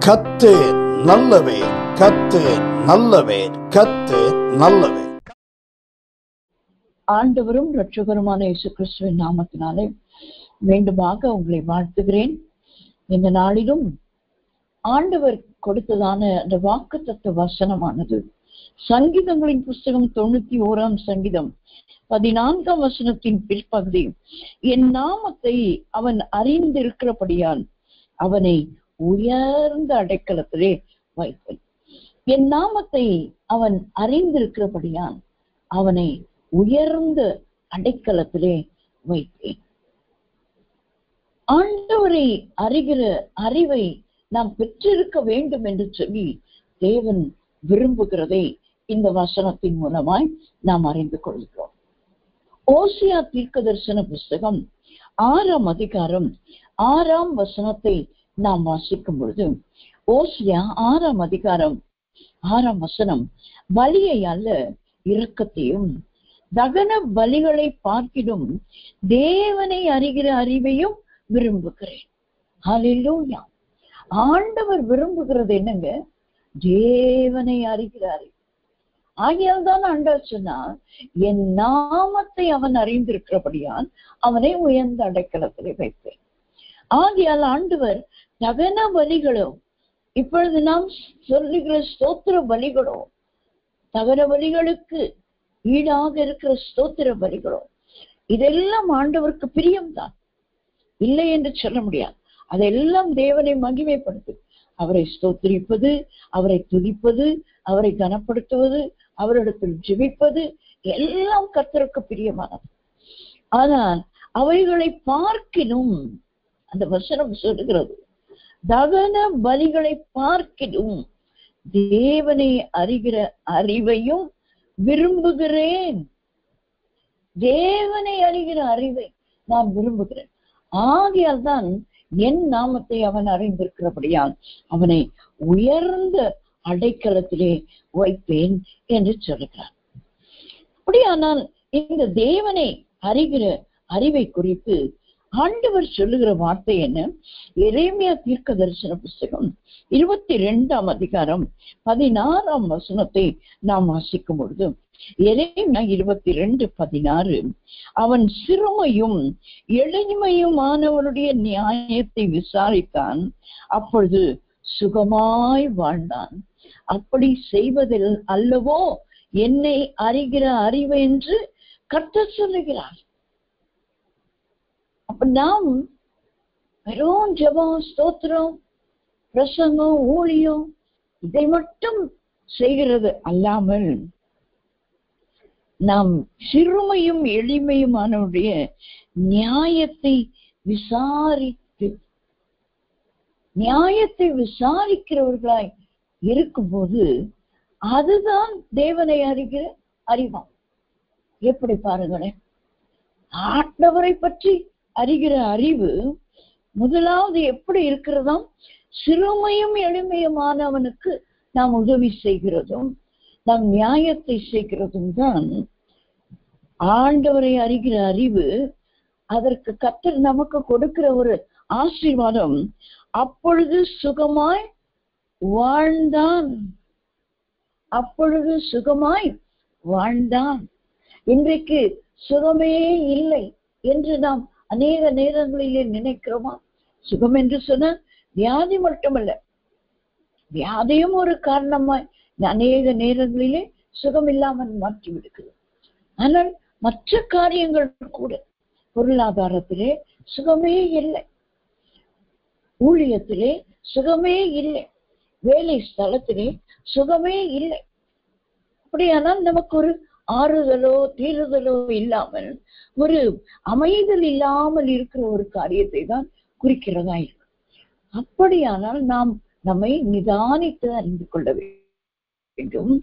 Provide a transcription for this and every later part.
கர்த்தர் நல்லவர், கர்த்தர் நல்லவர், கர்த்தர் நல்லவர். ஆண்டவரும் இரட்சகருமான இயேசு கிறிஸ்துவின் நாமத்தினாலே மீண்டுமாக உங்களை வாழ்த்துகிறேன். இந்த நாளிலும் ஆண்டவர் கொடுத்ததான அந்த வாக்குத்தத்த வசனமானது சங்கீதங்களின் புஸ்தகம் 91 சங்கீதம் 14 வசனத்தின் பிற்பகுதி, என் நாமத்தை அவன் அறிந்திருக்கிறபடியால் அவனை உயர்ந்த அடைக்கலத்திலே வைப்பேன். என் நாமத்தை அவன் அறிந்திருக்கிறபடியால் அவனை உயர்ந்த அடைக்கலத்திலே வைப்பேன். ஆண்டவரை அறிகிற அறிவை நாம் பெற்றிருக்க வேண்டும் என்று சொல்லி தேவன் விரும்புகிறதை இந்த வசனத்தின் மூலமாய் நாம் அறிந்து கொள்கிறோம். ஓசியா தீர்க்கதரிசன புஸ்தகம் 6 அதிகாரம் 6 வசனத்தை நாம் வாசிக்கும் பொழுது, ஓசியா 6 அதிகாரம் 6 வசனம், பலியை அல்ல இரக்கத்தையும் தகன பலிகளை பார்க்கிலும் தேவனை அறிகிற அறிவையும் விரும்புகிறேன். ஹல்லேலூயா. ஆண்டவர் விரும்புகிறது என்னங்க? தேவனை அறிகிற அறிவு. ஆகியால் தான் ஆண்டவர் சொன்னார், என் நாமத்தை அவன் அறிந்திருக்கிறபடியால் அவனை உயர்ந்த அடைக்கலத்திலே வைப்பேன். ஆகியால் ஆண்டவர் தகன பலிகளோ, இப்பொழுது நாம் சொல்லுகிற ஸ்தோத்திர பலிகளோ, தகன பலிகளுக்கு ஈடாக இருக்கிற ஸ்தோத்திர பலிகளோ, இதெல்லாம் ஆண்டவருக்கு பிரியம்தான், இல்லை என்று சொல்ல முடியாது. அதெல்லாம் தேவனை மகிமைப்படுத்து. அவரை ஸ்தோத்திரிப்பது, அவரை துதிப்பது, அவரை கனப்படுத்துவது, அவரிடத்தில் ஜெபிப்பது எல்லாம் கர்த்தருக்கு பிரியமானது. ஆனால் அவைகளை பார்க்கிலும், அந்த வசனம் சொல்லுகிறது, தகன பலிகளை பார்க்கிலும் தேவனை அறிகிற அறிவையும் விரும்புகிறேன். தேவனை அறிகிற அறிவை நான் விரும்புகிறேன். ஆகையால் தான் என் நாமத்தை அவன் அறிந்திருக்கிறபடியால் அவனை உயர்ந்த அடைக்கலத்திலே வைப்பேன் என்று சொல்கிறார். அப்படியானால் இந்த தேவனை அறிகிற அறிவை குறித்து ஆண்டவர் சொல்லுகிற வார்த்தை என்ன? எரேமியா தீர்க்க தரிசன புஸ்தகம் 22 அதிகாரம் 16 வசனத்தை நாம் வாசிக்கும் பொழுது, எரேமியா 22:16, அவன் சிறுமையும் எளிமையுமானவனுடைய நியாயத்தை விசாரித்தான், அப்பொழுது சுகமாய் வாழ்ந்தான். அப்படி செய்வதில் அல்லவோ என்னை அறிகிற அறிவு என்று கர்த்தர் சொல்லுகிறார். அப்ப நாம் வெறும் ஜெபம், ஸ்தோத்திரம், பிரசங்கம், ஊழியம் இதை மட்டும் செய்கிறது அல்லாமல் நாம் சிறுமையும் எளிமையுமானவருடைய நியாயத்தை விசாரிக்கிறவர்களாய் இருக்கும்போது அதுதான் தேவனை அறிகிற அறிவாம். எப்படி பாருங்களேன், ஆண்டவரை பற்றி அறிகிற அறிவு முதலாவது எப்படி இருக்கிறதாம்? சிறுமையும் எளிமையுமானவனுக்கு நாம் உதவி செய்கிறதும் நாம் நியாயத்தை செய்கிறதும் தான் ஆண்டவரை அறிகிற அறிவு. அதற்கு கர்த்தர் நமக்கு கொடுக்கிற ஒரு ஆசீர்வாதம், அப்பொழுது சுகமாய் வாழ்ந்தான். அப்பொழுது சுகமாய் வாழ்ந்தான். இன்றைக்கு சுகமே இல்லை என்று நாம் அநேக நேரங்களிலே நினைக்கிறோமா? சுகம் என்று சொன்ன வியாதி மட்டுமல்ல, வியாதியும் ஒரு காரணமாய் அநேக நேரங்களிலே சுகம் இல்லாமல் மாற்றி விடுகிறது. ஆனால் மற்ற காரியங்கள் கூட, பொருளாதாரத்திலே சுகமே இல்லை, ஊழியத்திலே சுகமே இல்லை, வேலை ஸ்தலத்திலே சுகமே இல்லை. அப்படியானால் நமக்கு ஒரு ஆறுதலோ தீருதலோ இல்லாமல், ஒரு அமைதல் இல்லாமல் இருக்கிற ஒரு காரியத்தை தான் குறிக்கிறதா இருக்கு. அப்படியானால் நாம் நம்மை நிதானித்து அறிந்து கொள்ள வேண்டும்.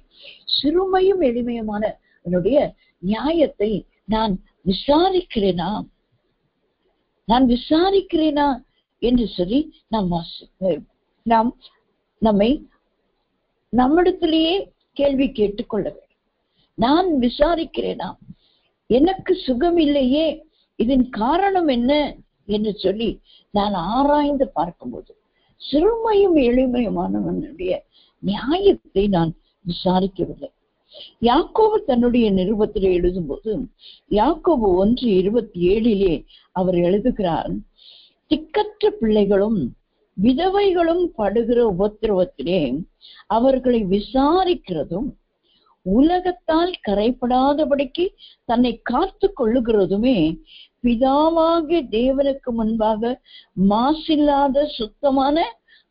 சிறுமையும் எளிமையுமான என்னுடைய நியாயத்தை நான் விசாரிக்கிறேனா என்று சொல்லி நாம் நம்மை நம்மிடத்திலேயே கேள்வி கேட்டுக்கொள்ள வேண்டும். நான் விசாரிக்கிறேனா? எனக்கு சுகம் இல்லையே, இதன் காரணம் என்ன என்று சொல்லி நான் ஆராய்ந்து பார்க்கும்போது சிறுமையும் எளிமையுமானவனுடைய நியாயத்தை நான் விசாரிக்கவில்லை. யாக்கோபு தன்னுடைய நிருபத்தில் எழுதும்போது யாக்கோபு 1:27 அவர் எழுதுகிறார், திக்கற்ற பிள்ளைகளும் விதவைகளும் படுகிற உபத்திரவத்திலே அவர்களை விசாரிக்கிறதும் உலகத்தால் கரைப்படாதபடிக்கு தன்னை காத்து கொள்ளுகிறதுமே பிதாவாகிய தேவனுக்கு முன்பாக மாசில்லாத சுத்தமான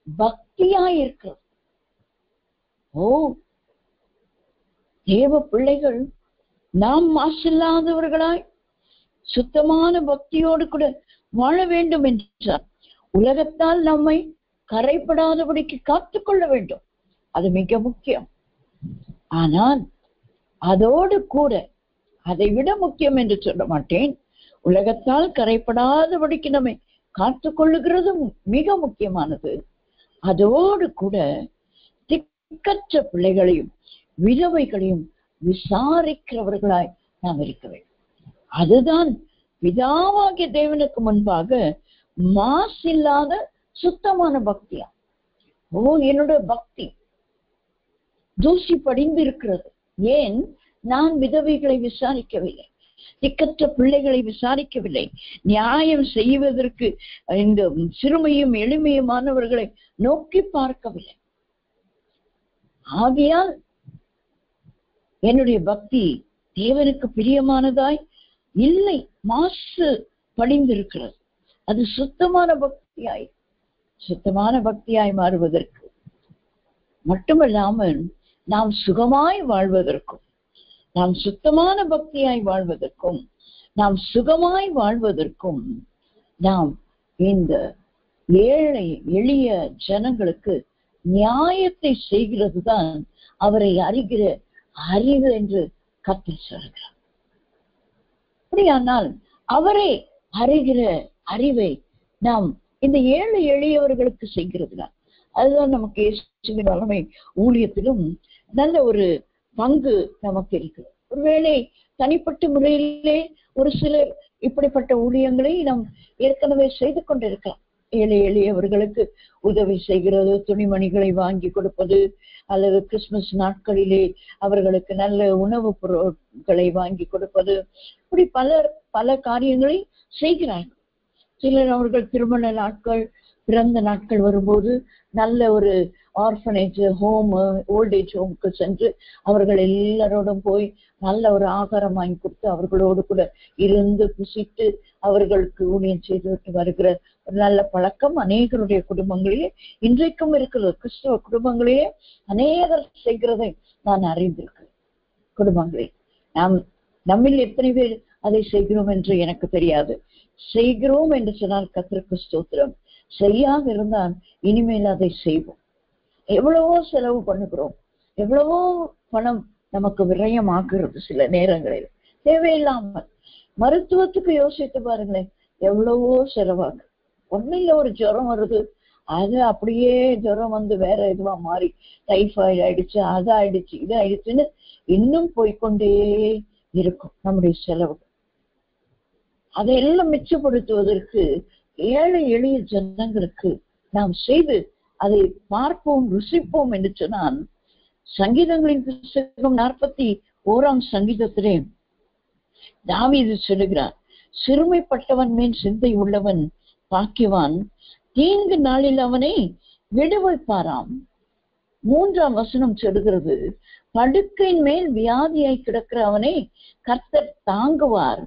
பக்தியாயிருக்கிறது. தேவ பிள்ளைகள் நாம் மாசில்லாதவர்களாய் சுத்தமான பக்தியோடு கூட வாழ வேண்டும் என்றார். உலகத்தால் நம்மை கரைப்படாதபடிக்கு காத்துக்கொள்ள வேண்டும், அது மிக முக்கியம். ஆனால் அதோடு கூட அதை விட முக்கியம் என்று சொல்ல மாட்டேன், உலகத்தால் கரைப்படாதபடிக்கு நம்மை காத்துக்கொள்ளுகிறதும் மிக முக்கியமானது. அதோடு கூட திக்கற்ற பிள்ளைகளையும் விதவைகளையும் விசாரிக்கிறவர்களாய் நாம் இருக்க வேண்டும். அதுதான் பிதாவாகிய தேவனுக்கு முன்பாக மாசில்லாத சுத்தமான பக்தியா. என்னுடைய பக்தி தூசி படிந்து இருக்கிறது. ஏன்? நான் விதவைகளை விசாரிக்கவில்லை, திக்கற்ற பிள்ளைகளை விசாரிக்கவில்லை, நியாயம் செய்வதற்கு இந்த சிறுமையும் எளிமையுமானவர்களை நோக்கி பார்க்கவில்லை. ஆகையால் என்னுடைய பக்தி தேவனுக்கு பிரியமானதாய் இல்லை, மாசு படிந்திருக்கிறது. அது சுத்தமான பக்தியாய் மாறுவதற்கு மட்டுமல்லாமல் நாம் சுகமாய் வாழ்வதற்கும், நாம் சுத்தமான பக்தியாய் வாழ்வதற்கும், நாம் சுகமாய் வாழ்வதற்கும் நாம் இந்த ஏழை எளிய ஜனங்களுக்கு நியாயத்தை செய்கிறது தான் அவரை அறிகிற அறிவு என்று கர்த்தர் சொல்கிறார். அப்படியானால் அவரை அறிகிற அறிவை நாம் இந்த ஏழை எளியவர்களுக்கு செய்கிறதுனா அதுதான் நமக்கு இயேசுவின் வல்லமை ஊழியத்திலும் நல்ல ஒரு பங்கு நமக்கு இருக்கு. ஒருவேளை தனிப்பட்ட முறையிலே ஒரு சிலர் இப்படிப்பட்ட ஊழியங்களை நாம் ஏற்கனவே செய்து கொண்டிருக்கலாம். ஏழை எளியவர்களுக்கு உதவி செய்கிறது, துணிமணிகளை வாங்கி கொடுப்பது, அல்லது கிறிஸ்துமஸ் நாட்களிலே அவர்களுக்கு நல்ல உணவுப் பொருட்களை வாங்கி கொடுப்பது, இப்படி பல காரியங்களை செய்கிறார்கள். சிலர் அவர்கள் திருமண நாட்கள், பிறந்த நாட்கள் வரும்போது நல்ல ஒரு ஆர்ஃபனேஜ் ஹோம், ஓல்டேஜ் ஹோமுக்கு சென்று அவர்கள் எல்லாரோடும் போய் நல்ல ஒரு ஆகாரம் வாங்கி கொடுத்து அவர்களோடு கூட இருந்து புசித்து அவர்களுக்கு ஊழியம் செய்து வருகிற ஒரு நல்ல பழக்கம் அநேகருடைய குடும்பங்களிலே இன்றைக்கும் இருக்கிறது. கிறிஸ்தவ குடும்பங்களிலே அநேகர் செய்கிறதை நான் அறிந்திருக்கிறேன். குடும்பங்களில் நம்மில் எத்தனை பேர் அதை செய்கிறோம் என்று எனக்கு தெரியாது. செய்கிறோம் என்று சொன்னால் கர்த்தருக்கு ஸ்தோத்திரம். செய்யாம இருந்தால் இனிமேல் அதை செய்வோம். எவ்வளவோ செலவு பண்ணுகிறோம், எவ்வளவோ பணம் நமக்கு விரயமாகிறது. சில நேரங்களில் தேவையில்லாமல் மருத்துவத்துக்கு யோசித்து பாருங்களேன், எவ்வளவோ செலவாகு. ஒன்னில் ஒரு ஜுரம் வருது, அது அப்படியே ஜுரம் வந்து வேற எதுவா மாறி டைஃபாய்டு ஆயிடுச்சு, அது ஆயிடுச்சு, இது ஆயிடுச்சுன்னு இன்னும் போய்கொண்டே இருக்கும் நம்முடைய செலவு. அதையெல்லாம் மிச்சப்படுத்துவதற்கு ஏழை எளிய ஜனங்களுக்கு நாம் செய்து அதை பார்ப்போம், ருசிப்போம் என்று சொன்னால், சங்கீதங்களின் புத்தகம் 41ஆம் சங்கீதத்திலே தாவீது சொல்லுகிறார், சிறுமைப்பட்டவன் மேல் சிந்தை உள்ளவன் பாக்கியவான், தீங்கு நாளில் அவனை விடுவிப்பாராம். 3ஆம் வசனம் சொல்லுகிறது, படுக்கையின் மேல் வியாதியாய் கிடக்கிற அவனை கர்த்தர் தாங்குவார்,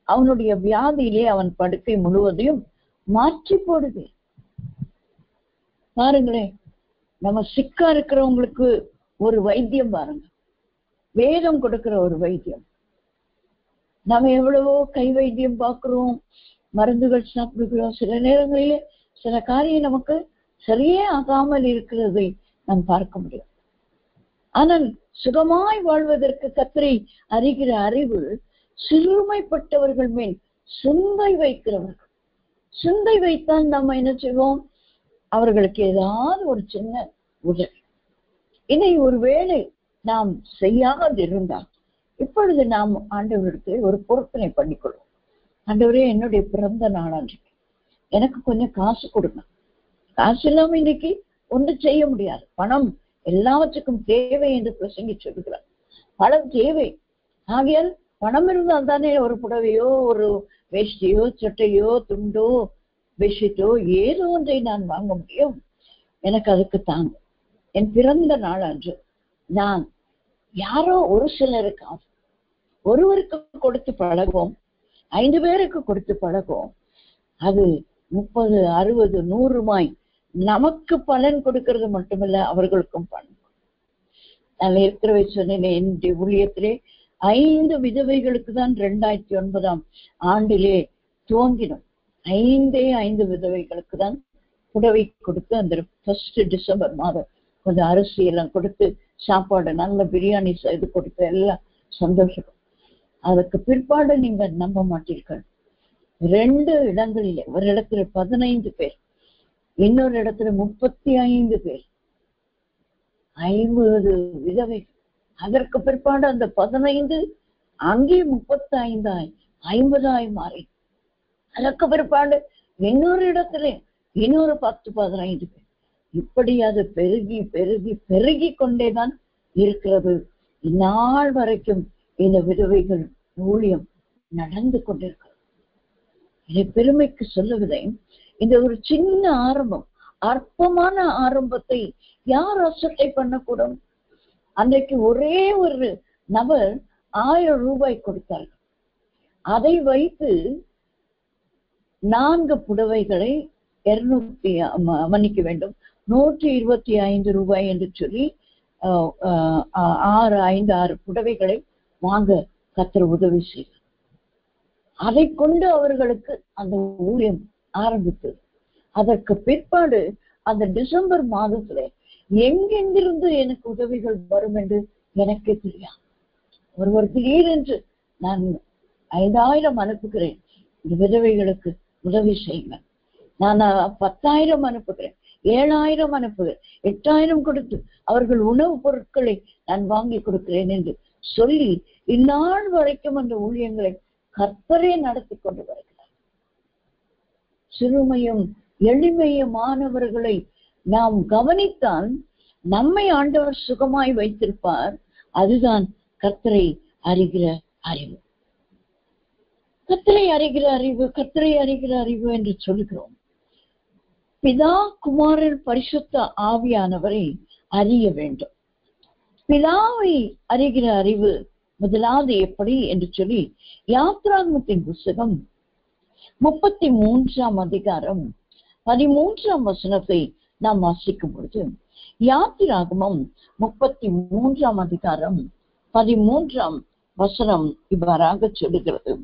அவனுடைய வியாதியிலே அவன் படுக்கை முழுவதையும் மாற்றி போடுது. பாருங்களேன், நம்ம சிக்கா இருக்கிறவங்களுக்கு ஒரு வைத்தியம் பாருங்க, வேதம் கொடுக்கிற ஒரு வைத்தியம். நம்ம எவ்வளவோ கை வைத்தியம் பார்க்கிறோம், மருந்துகள் சாப்பிடுகிறோம். சில நேரங்களிலே சில காரியம் நமக்கு சரியே ஆகாமல் இருக்கிறதை நாம் பார்க்க முடியும். ஆனால் சுகமாய் வாழ்வதற்கு கர்த்தரை அறிகிற அறிவு சிறுமைப்பட்டவர்கள் மேல் சிந்தை வைக்கிறவர்கள். சிந்தை வைத்தால் நம்ம என்ன செய்வோம்? அவர்களுக்கு ஏதாவது ஒரு சின்ன உதவி. இதை ஒருவேளை நாம் செய்யாது இருந்தால், இப்பொழுது நாம் ஆண்டவருக்கு ஒரு பொருத்தனை பண்ணிக்கொள்வோம். ஆண்டவரே, என்னுடைய பிறந்த நாள் அன்றைக்கு எனக்கு கொஞ்சம் காசு கொடுங்க, காசு இல்லாம இன்னைக்கு ஒன்றும் செய்ய முடியாது. பணம் எல்லாவற்றுக்கும் தேவை என்று பிரசங்கி சொல்லுகிறார். பணம் தேவை. ஆகையால் பணம் இருந்தால் தானே ஒரு புடவையோ ஒரு வேஷ்டியோ சட்டையோ துண்டோ பெட்ஷீட்டோ ஏதோ ஒன்றை நான் வாங்க முடியும். எனக்கு அதுக்கு தாங்க என் பிறந்த நாள் அன்று நான் யாரோ ஒரு சிலருக்காக ஒருவருக்கு கொடுத்து பழகுவோம், 5 பேருக்கு கொடுத்து பழகுவோம். அது 30, 60, 100 நமக்கு பலன் கொடுக்கிறது மட்டுமல்ல, அவர்களுக்கும் பலன். நான் ஏற்கனவே சொன்னேன், என்னுடைய ஊழியத்திலே 5 விதவைகளுக்கு தான் 2009ஆம் ஆண்டிலே துவங்கினோம். 5 விதவைகளுக்கு தான் புடவை கொடுத்து அந்த 1 டிசம்பர் மாதம் கொஞ்சம் அரிசி எல்லாம் கொடுத்து சாப்பாடு நல்ல பிரியாணி செய்து கொடுத்து எல்லாம் சந்தோஷம். அதுக்கு பிற்பாடு நீங்க நம்ப மாட்டீர்கள், 2 இடங்களிலே, ஒரு இடத்துல 15 பேர், இன்னொரு இடத்துல 35 பேர், 50 விதவை. அதற்கு பிற்பாடு அந்த 15 அங்கே 35 50 மாறி, அதற்கு பிற்பாடு இன்னொரு இடத்துல இன்னொரு 10, 15 பேர். இப்படி அது பெருகி பெருகி பெருகி கொண்டேதான் இருக்கிறது. இந்நாள் வரைக்கும் இந்த விதவைகள் ஊழியம் நடந்து கொண்டிருக்கிறது. இதை பெருமைக்கு சொல்லுவதை, இந்த ஒரு சின்ன ஆரம்பம், அற்பமான ஆரம்பத்தை யார் அசட்டை பண்ணக்கூடும்? அன்றைக்கு ஒரே ஒரு நபர் 1000 ரூபாய் கொடுத்தார்கள். அதை வைத்து 4 புடவைகளை 125 ரூபாய் என்று சொல்லி 6 புடவைகளை வாங்க கர்த்தர் உதவி செய்தார். அதை கொண்டு அவர்களுக்கு அந்த ஊழியம் ஆரம்பித்தது. அதற்கு பிற்பாடு அந்த டிசம்பர் மாதத்துல எங்கெங்கிருந்து எனக்கு உதவிகள் வரும் என்று எனக்கே தெரியாது. ஒருவர் திடீரென்று நான் 5000 அனுப்புகிறேன், இந்த விதவைகளுக்கு உதவி செய்யுங்கள், நான் 10,000 அனுப்புகிறேன், 7,000 அனுப்புகிறேன், 8,000 கொடுத்து அவர்கள் உணவுப் பொருட்களை நான் வாங்கி கொடுக்கிறேன் என்று சொல்லி இந்நாள் வரைக்கும் அந்த ஊழியங்களை கர்த்தரே நடத்தி கொண்டு வருகிறார். சிறுமையும் எளிமையுமானவர்களை நாம் கவனித்தால் நம்மை ஆண்டவர் சுகமாய் வைத்திருப்பார். அதுதான் கர்த்தரை அறிகிற அறிவு. கர்த்தரை அறிகிற அறிவு, கர்த்தரை அறிகிற அறிவு என்று சொல்கிறோம். பிதா, குமாரன், பரிசுத்த ஆவியானவரை அறிய வேண்டும். பிதாவை அறிகிற அறிவு முதலாவது எப்படி என்று சொல்லி யாத்ராகமத்தின் புத்தகம் 33ஆம் அதிகாரம் 13ஆம் வசனத்தை நாம் வாசிக்கும் பொழுது, யாத்திராகமம் 33ஆம் அதிகாரம் 13ஆம் வசனம் இவ்வாறாக சொல்லுகிறது: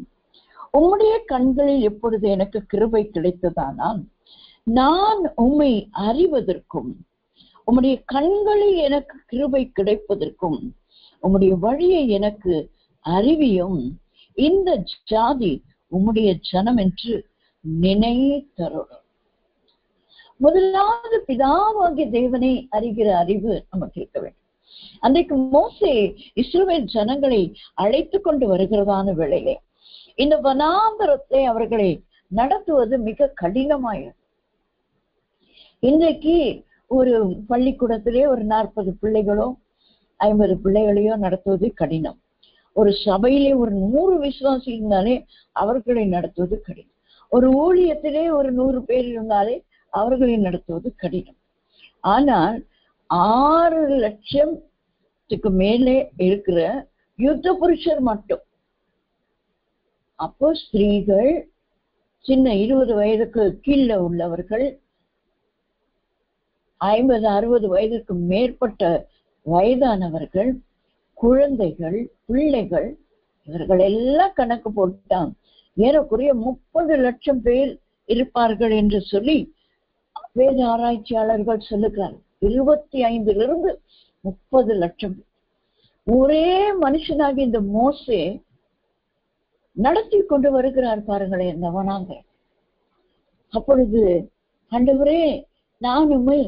உம்முடைய கண்களில் எப்பொழுது எனக்கு கிருபை கிடைத்ததானால் நான் உம்மை அறிவதற்கும், உம்முடைய கண்களில் எனக்கு கிருபை கிடைப்பதற்கும் உம்முடைய வழியை எனக்கு அறிவியும், இந்த ஜாதி உம்முடைய ஜனம் என்று நினைத்தருளும். முதலாவது பிதாவாகிய தேவனை அறிகிற அறிவு நமக்கு இருக்க வேண்டும். அன்றைக்கு மோசே இஸ்ரவேல் ஜனங்களை அழைத்து கொண்டு வருகிறதான வேளையிலே இந்த வனாந்தரத்தை அவர்களை நடத்துவது மிக கடினமாயிடும். இன்றைக்கு ஒரு பள்ளிக்கூடத்திலே ஒரு 40 பிள்ளைகளோ 50 பிள்ளைகளையோ நடத்துவது கடினம். ஒரு சபையிலே ஒரு 100 விசுவாசி இருந்தாலே அவர்களை நடத்துவது கடினம். ஒரு ஊழியத்திலே ஒரு 100 பேர் இருந்தாலே அவர்களை நடத்துவது கடினம். ஆனால் 6 லட்சத்துக்கு மேலே இருக்கிற யுத்த புருஷர் மட்டும், அப்போ ஸ்திரீகள், சின்ன 20 வயதுக்கு கீழே உள்ளவர்கள், 50-60 வயதுக்கு மேற்பட்ட வயதானவர்கள், குழந்தைகள், பிள்ளைகள், இவர்கள் எல்லாம் கணக்கு போட்டான் ஏறக்குறைய 30 லட்சம் பேர் இருப்பார்கள் என்று சொல்லி வேத ஆராய்ச்சியாளர்கள் சொல்லுகிறார்கள். 25 30 லட்சம் ஒரே மனுஷனாகி இந்த மோசே நடத்தி கொண்டு வருகிறார். பாருங்களேன் இந்த வனாந்தரம். அப்பொழுது ஆண்டவரே நான் உம்மை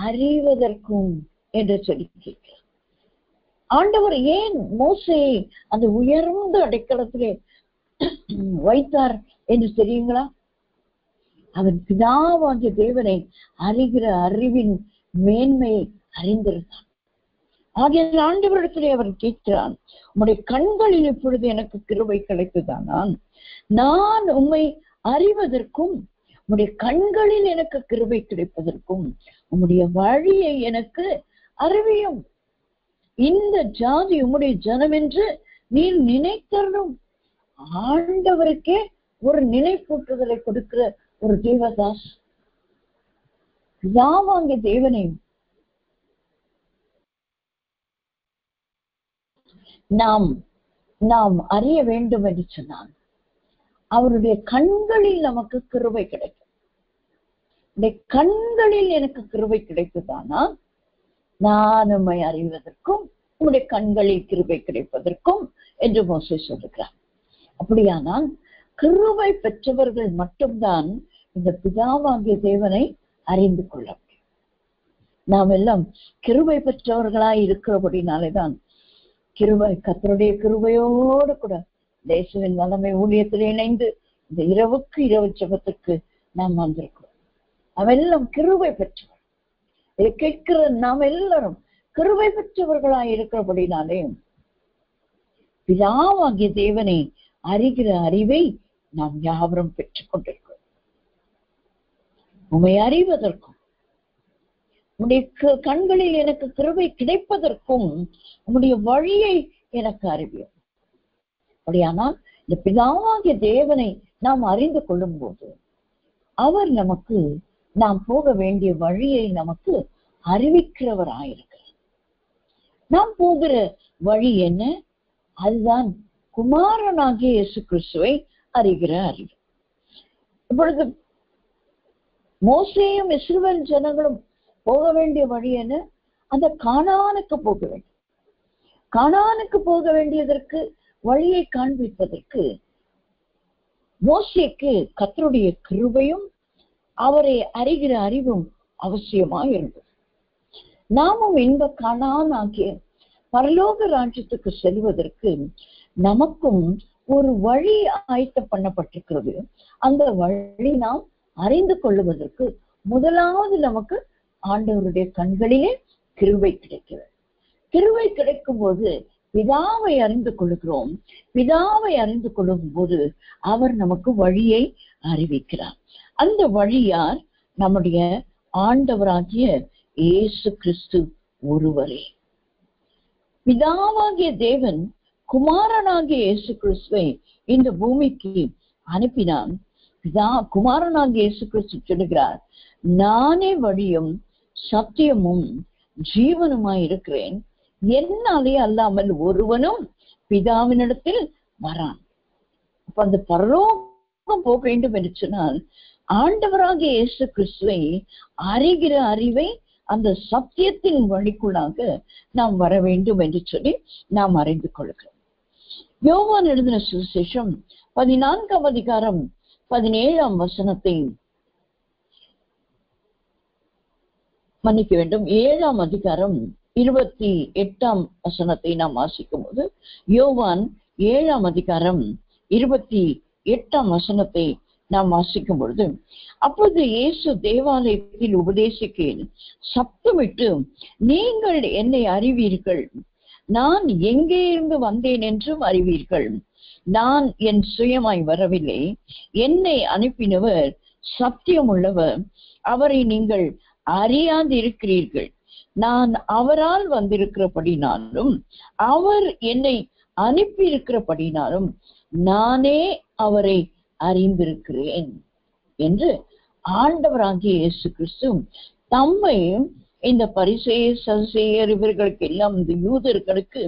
அறிவதற்கும் என்று சொல்லி கேட்கிறார். ஆண்டவர் ஏன் மோசேயை அந்த உயர்ந்த அடைக்கலத்திலே வைத்தார் என்று தெரியுங்களா? அவன் பிதாவாகிய தேவனை அறிகிற அறிவின் மேன்மையை அறிந்திருந்தான். ஆகிய ஆண்டவரிடத்திலே அவன் கேட்கிறான், உம்முடைய கண்களில் இப்பொழுது எனக்கு கிருபை கிடைத்ததானால் நான் உம்மை அறிவதற்கும் உம்முடைய கண்களில் எனக்கு கிருபை கிடைப்பதற்கும் உம்முடைய வழியை எனக்கு அறிவியும். இந்த ஜாதி உம்முடைய ஜனம் என்று நீர் நினைத்தரும். ஆண்டவருக்கே ஒரு நினைப்பூட்டுதலை கொடுக்கிற ஒரு தேவதாஸ். பிதாவாகிய தேவனை நாம் அறிய வேண்டும் என்று சொன்னான். அவருடைய கண்களில் நமக்கு கிருபை கிடைக்கும். கண்களில் எனக்கு கிருபை கிடைத்ததானால் நான் உம்மை அறிவதற்கும் உம்முடைய கண்களில் கிருபை கிடைப்பதற்கும் என்று மோசே சொல்லுகிறார். அப்படியானால் கிருபை பெற்றவர்கள் மட்டும்தான் இந்த பிதாவாகிய தேவனை அறிந்து கொள்ள முடியும். நாம் எல்லாம் கிருபை பெற்றவர்களாய் இருக்கிறபடினாலேதான் கர்த்தருடைய கிருபையோடு கூட தேசவின் வல்லமை ஊழியத்தில் இணைந்து இந்த இரவுக்கு இரவு ஜெபத்துக்கு நாம் வந்திருக்கிறோம். அவெல்லாம் கிருபை பெற்றவர். இதை கேட்கிற நாம் எல்லாரும் கிருபை பெற்றவர்களாய் இருக்கிறபடினாலே பிதாவாகிய தேவனை அறிகிற அறிவை நாம் யாவரும் பெற்றுக் கொண்டிருக்கிறோம். உம்மை அறிவதற்கும் உம்முடைய கண்களில் எனக்கு கிருபை கிடைப்பதற்கும் உம்முடைய வழியை எனக்கு அறிவியும். அப்படியானால் இந்த பிதாவாகிய தேவனை நாம் அறிந்து கொள்ளும் போது அவர் நமக்கு நாம் போக வேண்டிய வழியை நமக்கு அறிவிக்கிறவராயிருக்கிறார். நாம் போகிற வழி என்ன? அதுதான் குமாரனாகிய இயேசு கிறிஸ்துவை அறிகிற அறிவு. இப்பொழுது மோசேயும் இஸ்ரவேல் ஜனங்களும் போக வேண்டிய வழி என்ன? அந்த கானானுக்கு போக வேண்டும். கானானுக்கு போக வேண்டியதற்கு வழியை காண்பிப்பதற்கு மோசேக்கு கர்த்தருடைய கிருபையும் அவரை அறிகிற அறிவும் அவசியமாய் இருந்தது. நாமும் இந்த கானான் ஆகிய பரலோக ராஜ்யத்துக்கு செல்வதற்கு நமக்கும் ஒரு வழி ஆயத்தம் பண்ணப்பட்டிருக்கிறது. அந்த வழி நாம் அறிந்து கொள்ளுவதற்கு முதலாவது நமக்கு ஆண்டவருடைய கண்களிலே கிருபை கிடைக்கிறது. கிருபை கிடைக்கும் போது பிதாவை அறிந்து கொள்கிறோம். பிதாவை அறிந்து கொள்ளும் போது அவர் நமக்கு வழியை அறிவிக்கிறார். அந்த வழி யார்? நம்முடைய ஆண்டவராகிய இயேசு கிறிஸ்து ஒருவரே. பிதாவாகிய தேவன் குமாரனாகிய இயேசு கிறிஸ்துவை இந்த பூமிக்கு அனுப்பினான். குமாரனாகிய இயேசு கிறிஸ்து சொல்லுகிறார், நானே வழியும் சத்தியமும் ஜீவனுமாய் இருக்கிறேன், என்னாலே அல்லாமல் ஒருவனும் பிதாவினிடத்தில் வரான். அப்ப அந்த பரலோகம் போக வேண்டும் என்று சொன்னால் ஆண்டவராகிய இயேசு கிறிஸ்துவை அறிகிற அறிவை அந்த சத்தியத்தின் வழிக்குள்ளாக நாம் வர வேண்டும் என்று சொல்லி நாம் அறிந்து கொள்கிறோம். யோவான் எழுதின சுவிசேஷம் 14ஆம் அதிகாரம் 17ஆம் வசனத்தை மன்னிக்க வேண்டும், 7ஆம் அதிகாரம் 28ஆம் வசனத்தை நாம் வாசிக்கும் போது, யோவான் 7ஆம் அதிகாரம் 28ஆம் வசனத்தை நாம் வாசிக்கும் பொழுது, அப்போது இயேசு தேவாலயத்தில் உபதேசிக்கையில் சப்தமிட்டு, நீங்கள் என்னை அறிவீர்கள், நான் எங்கே இருந்து வந்தேன் என்றும் அறிவீர்கள், நான் என் சுயமாய் வரவில்லை, என்னை அனுப்பினவர் சத்தியம் உள்ளவர், அவரை நீங்கள் அறியாதிருக்கிறீர்கள், நான் அவரால் வந்திருக்கிறபடினாலும் அவர் என்னை அனுப்பி இருக்கிறபடினாலும் நானே அவரை அறிந்திருக்கிறேன் என்று ஆண்டவராகிய இயேசு கிறிஸ்து தம்மை இந்த பரிசேயர் சதுசேயர் இவர்களுக்கு எல்லாம், இந்த யூதர்களுக்கு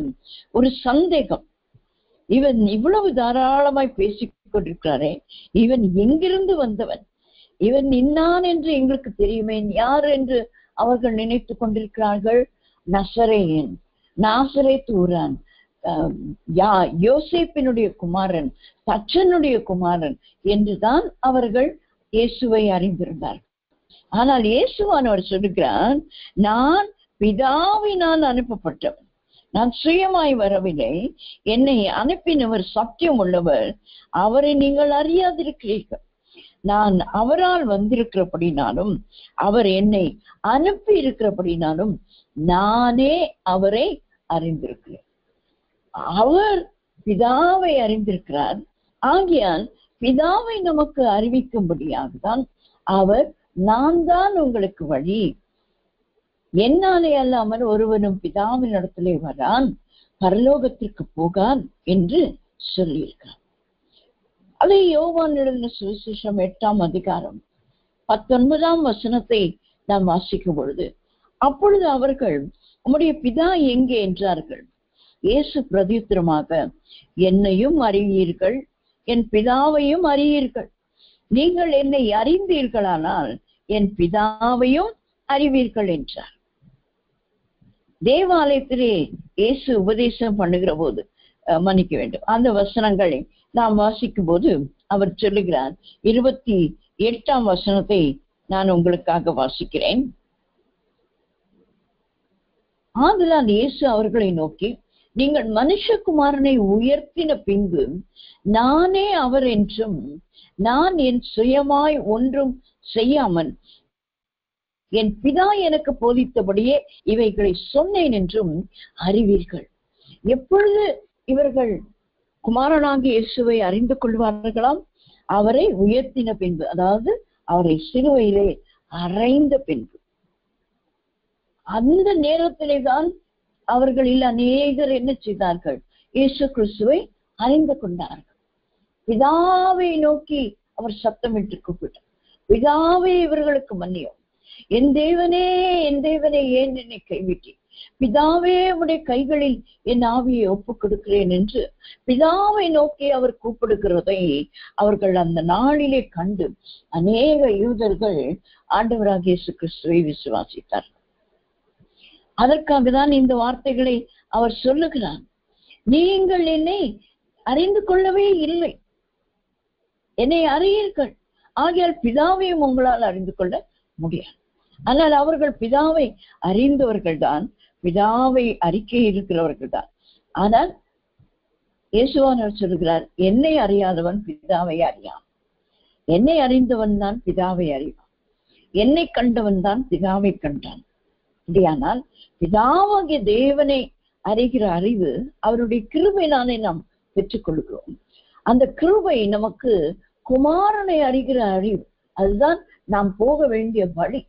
ஒரு சந்தேகம், இவன் இவ்வளவு தாராளமாய் பேசிக் கொண்டிருக்கிறாரே, இவன் எங்கிருந்து வந்தவன், இவன் இன்னான் என்று எங்களுக்கு தெரியுமே, யார் என்று அவர்கள் நினைத்து கொண்டிருக்கிறார்கள். நசரேயன், நாசரேத் ஊரான், யோசேப்பினுடைய குமாரன், தச்சனுடைய குமாரன் என்றுதான் அவர்கள் இயேசுவை அறிந்திருந்தார்கள். ஆனால் இயேசுவானவர் சொல்லுகிறார், நான் பிதாவினால் அனுப்பப்பட்டவன், நான் சுயமாய் வரவில்லை, என்னை அனுப்பினவர் சத்தியம் உள்ளவர், அவரை நீங்கள் அறியாதிருக்கிறீர்கள், நான் அவரால் வந்திருக்கிறபடினாலும், அவர் என்னை அனுப்பி இருக்கிறபடினாலும் நானே அவரை அறிந்திருக்கிறேன். அவர் பிதாவை அறிந்திருக்கிறார். ஆகையால் பிதாவை நமக்கு அறிவிக்கும்படியாக தான் அவர், நான் தான் உங்களுக்கு வழி, என்னாலே அல்லாமல் ஒருவனும் பிதாவின் இடத்திலே வரான், பரலோகத்திற்கு போகான் என்று சொல்லியிருக்கிறார். அதை யோவான் எழுதின சுவிசேஷம் 8ஆம் அதிகாரம் 19ஆம் வசனத்தை நாம் வாசிக்கும் பொழுது, அப்பொழுது அவர்கள், உம்முடைய பிதா எங்கே என்றார்கள். இயேசு பிரதியுத்தரமாக, என்னையும் அறிவீர்கள், என் பிதாவையும் அறியீர்கள். நீங்கள் என்னை அறிந்தீர்களானால் என் பிதாவையும் அறிவீர்கள் என்றார். தேவாலயத்திலே இயேசு உபதேசம் பண்ணுகிற போது, மன்னிக்க வேண்டும், அந்த வசனங்களை நாம் வாசிக்கும் போது அவர் சொல்லுகிறார். 28ஆம் வசனத்தை நான் உங்களுக்காக வாசிக்கிறேன். ஆதலால் இயேசு அவர்களை நோக்கி, நீங்கள் மனுஷகுமாரனை உயர்த்தின பின்பு நானே அவர் என்றும், நான் என் சுயமாய் ஒன்றும் செய்யாமல் என் பிதா எனக்கு போதித்தபடியே இவைகளை சொன்னேன் என்றும் அறிவீர்கள். எப்பொழுது இவர்கள் குமாரனாகிய இயேசுவை அறிந்து கொள்வார்களாம்? அவரை உயர்த்தின பின்பு, அதாவது அவரை சிலுவையிலே அறைந்த பின்பு. அந்த நேரத்திலே தான் அவர்களில் அநேகர் என்ன செய்தார்கள்? இயேசு கிறிஸ்துவை அறிந்து கொண்டார்கள். பிதாவை நோக்கி அவர் சத்தமிட்டு கூப்பிட்டார், பிதாவே இவர்களுக்கு மன்னியும், என் தேவனே என் தேவனே ஏன் என்னை கைவிட்டீர்? பிதாவே உடைய கைகளில் என் ஆவியை ஒப்புக் கொடுக்கிறேன் என்று பிதாவை நோக்கி அவர் கூப்பிடுகிறதை அவர்கள் அந்த நாளிலே கண்டு அநேக யூதர்கள் ஆண்டவராகிய இயேசு கிறிஸ்துவை விசுவாசித்தார். அதற்காக தான் இந்த வார்த்தைகளை அவர் சொல்லுகிறார். நீங்கள் என்னை அறிந்து கொள்ளவே இல்லை, என்னை அறியீர்கள், ஆகையால் பிதாவையும் உங்களால் அறிந்து கொள்ள முடியாது. ஆனால் அவர்கள் பிதாவை அறிந்தவர்கள் தான், பிதாவை அறிக்கை இருக்கிறவர்கள் தான். ஆனால் இயேசுவானவர் சொல்லுகிறார், என்னை அறியாதவன் பிதாவை அறியான், என்னை அறிந்தவன் தான் பிதாவை அறிவான், என்னை கண்டவன் தான் பிதாவை கண்டான். அப்படியானால் பிதாவாகிய தேவனை அறிகிற அறிவு அவருடைய கிருபையினாலே நாம் பெற்றுக்கொள்கிறோம். அந்த கிருபை நமக்கு குமாரனை அறிகிற அறிவு, அதுதான் நாம் போக வேண்டிய வழி.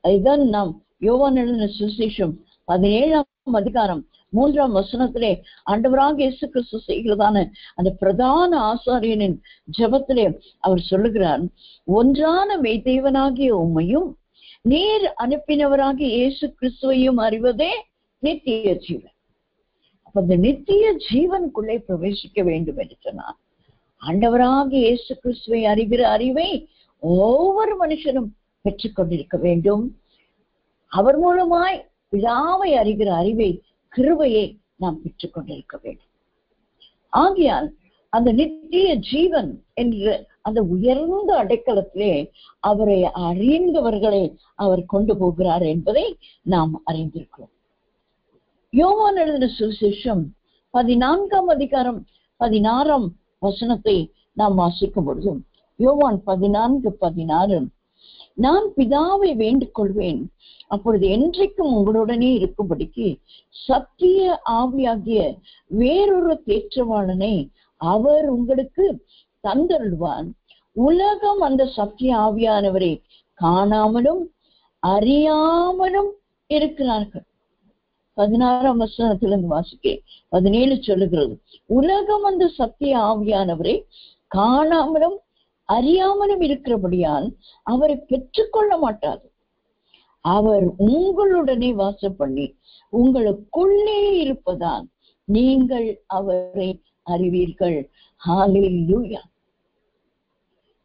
அதுதான் நாம் யோவான் எழுதின சுவிசேஷம் 17ஆம் அதிகாரம் 3ஆம் வசனத்திலே ஆண்டவராக இயேசு கிறிஸ்து செய்கிறதான அந்த பிரதான ஆசாரியனின் ஜெபத்திலே அவர் சொல்லுகிறார், ஒன்றான மெய்தேவனாகிய உம்மையும் நீர் அனுப்பினவராகிய இயேசு கிறிஸ்துவையும் அறிவதே நித்திய ஜீவன். அப்ப அந்த நித்திய ஜீவனுக்குள்ளே பிரவேசிக்க வேண்டும் என்று சொன்னார். ஆண்டவராகிய இயேசு கிறிஸ்துவை அறிகிற அறிவை ஒவ்வொரு மனுஷனும் பெற்றுக்கொண்டிருக்க வேண்டும். அவர் மூலமாய் பிதாவை அறிகிற அறிவை, கிருபையை நாம் பெற்றுக்கொண்டிருக்க வேண்டும். ஆகையால் அந்த நித்திய ஜீவன் என்ற அந்த உயர்ந்த அடைக்கலத்திலே அவரை அறிந்தவர்களை அவர் கொண்டு போகிறார் என்பதை நாம் அறிந்திருக்கிறோம். யோவான் எழுதின சுவிசேஷம் 14ஆம் அதிகாரம் 16ஆம் வசனத்தை நாம் வாசிக்கும் பொழுதும், யோவான் 14:16, நான் பிதாவை வேண்டிக் கொள்வேன், அப்பொழுது என்றைக்கும் உங்களுடனே இருக்கும்படிக்கு சத்திய ஆவியாகிய வேறொரு தேற்றவாளனை அவர் உங்களுக்கு தந்தருள்வான். உலகம் அந்த சத்திய ஆவியானவரை காணாமலும் அறியாமலும் இருக்கிறார்கள். 16ஆம் வசனத்திலிருந்து வாசிக்கிறேன். 17 சொல்லுகிறது, உலகம் அந்த சத்திய ஆவியானவரை காணாமலும் அறியாமலும் இருக்கிறபடியால் அவரை பெற்றுக்கொள்ள மாட்டாது. அவர் உங்களுடனே வாசம் பண்ணி உங்களுக்குள்ளே இருப்பதால் நீங்கள் அவரை அறிவீர்கள். ஹல்லேலூயா.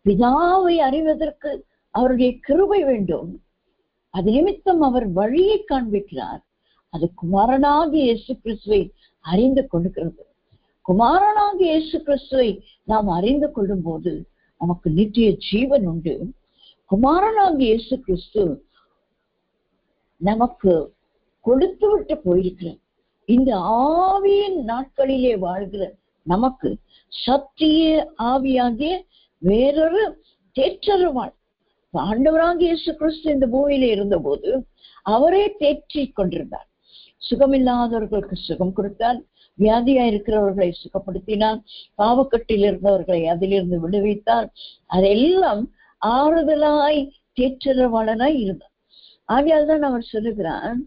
பிதாவை அறிவதற்கு அவருடைய கிருபை வேண்டும். அது நிமித்தம் அவர் வழியை காண்பிக்கிறார். அது குமாரனாகிய இயேசு கிறிஸ்துவை அறிந்து கொள்கிறது. குமாரனாகிய இயேசு கிறிஸ்துவை நாம் அறிந்து கொள்ளும் போது நமக்கு நித்திய ஜீவன் உண்டு. குமாரனாகிய இயேசு கிறிஸ்து நமக்கு கொடுத்து விட்டு போயிருக்கிற இந்த ஆவியின் நாட்களிலே வாழ்கிற நமக்கு சத்திய ஆவியாகிய வேறொரு தேற்றருவாள். ஆண்டவராகிய இயேசு கிறிஸ்து இந்த பூமியில இருந்த போது அவரே தேற்றி கொண்டிருந்தார். சுகமில்லாதவர்களுக்கு சுகம் கொடுத்தார், வியாதியா இருக்கிறவர்களை சுகப்படுத்தினார், பாவக்கட்டில் இருந்தவர்களை அதிலிருந்து விடுவித்தார். அதெல்லாம் ஆறுதலாய் தேற்றரவாளனாய் இருந்தார். ஆகையால் தான் அவர் சொல்லுகிறான்,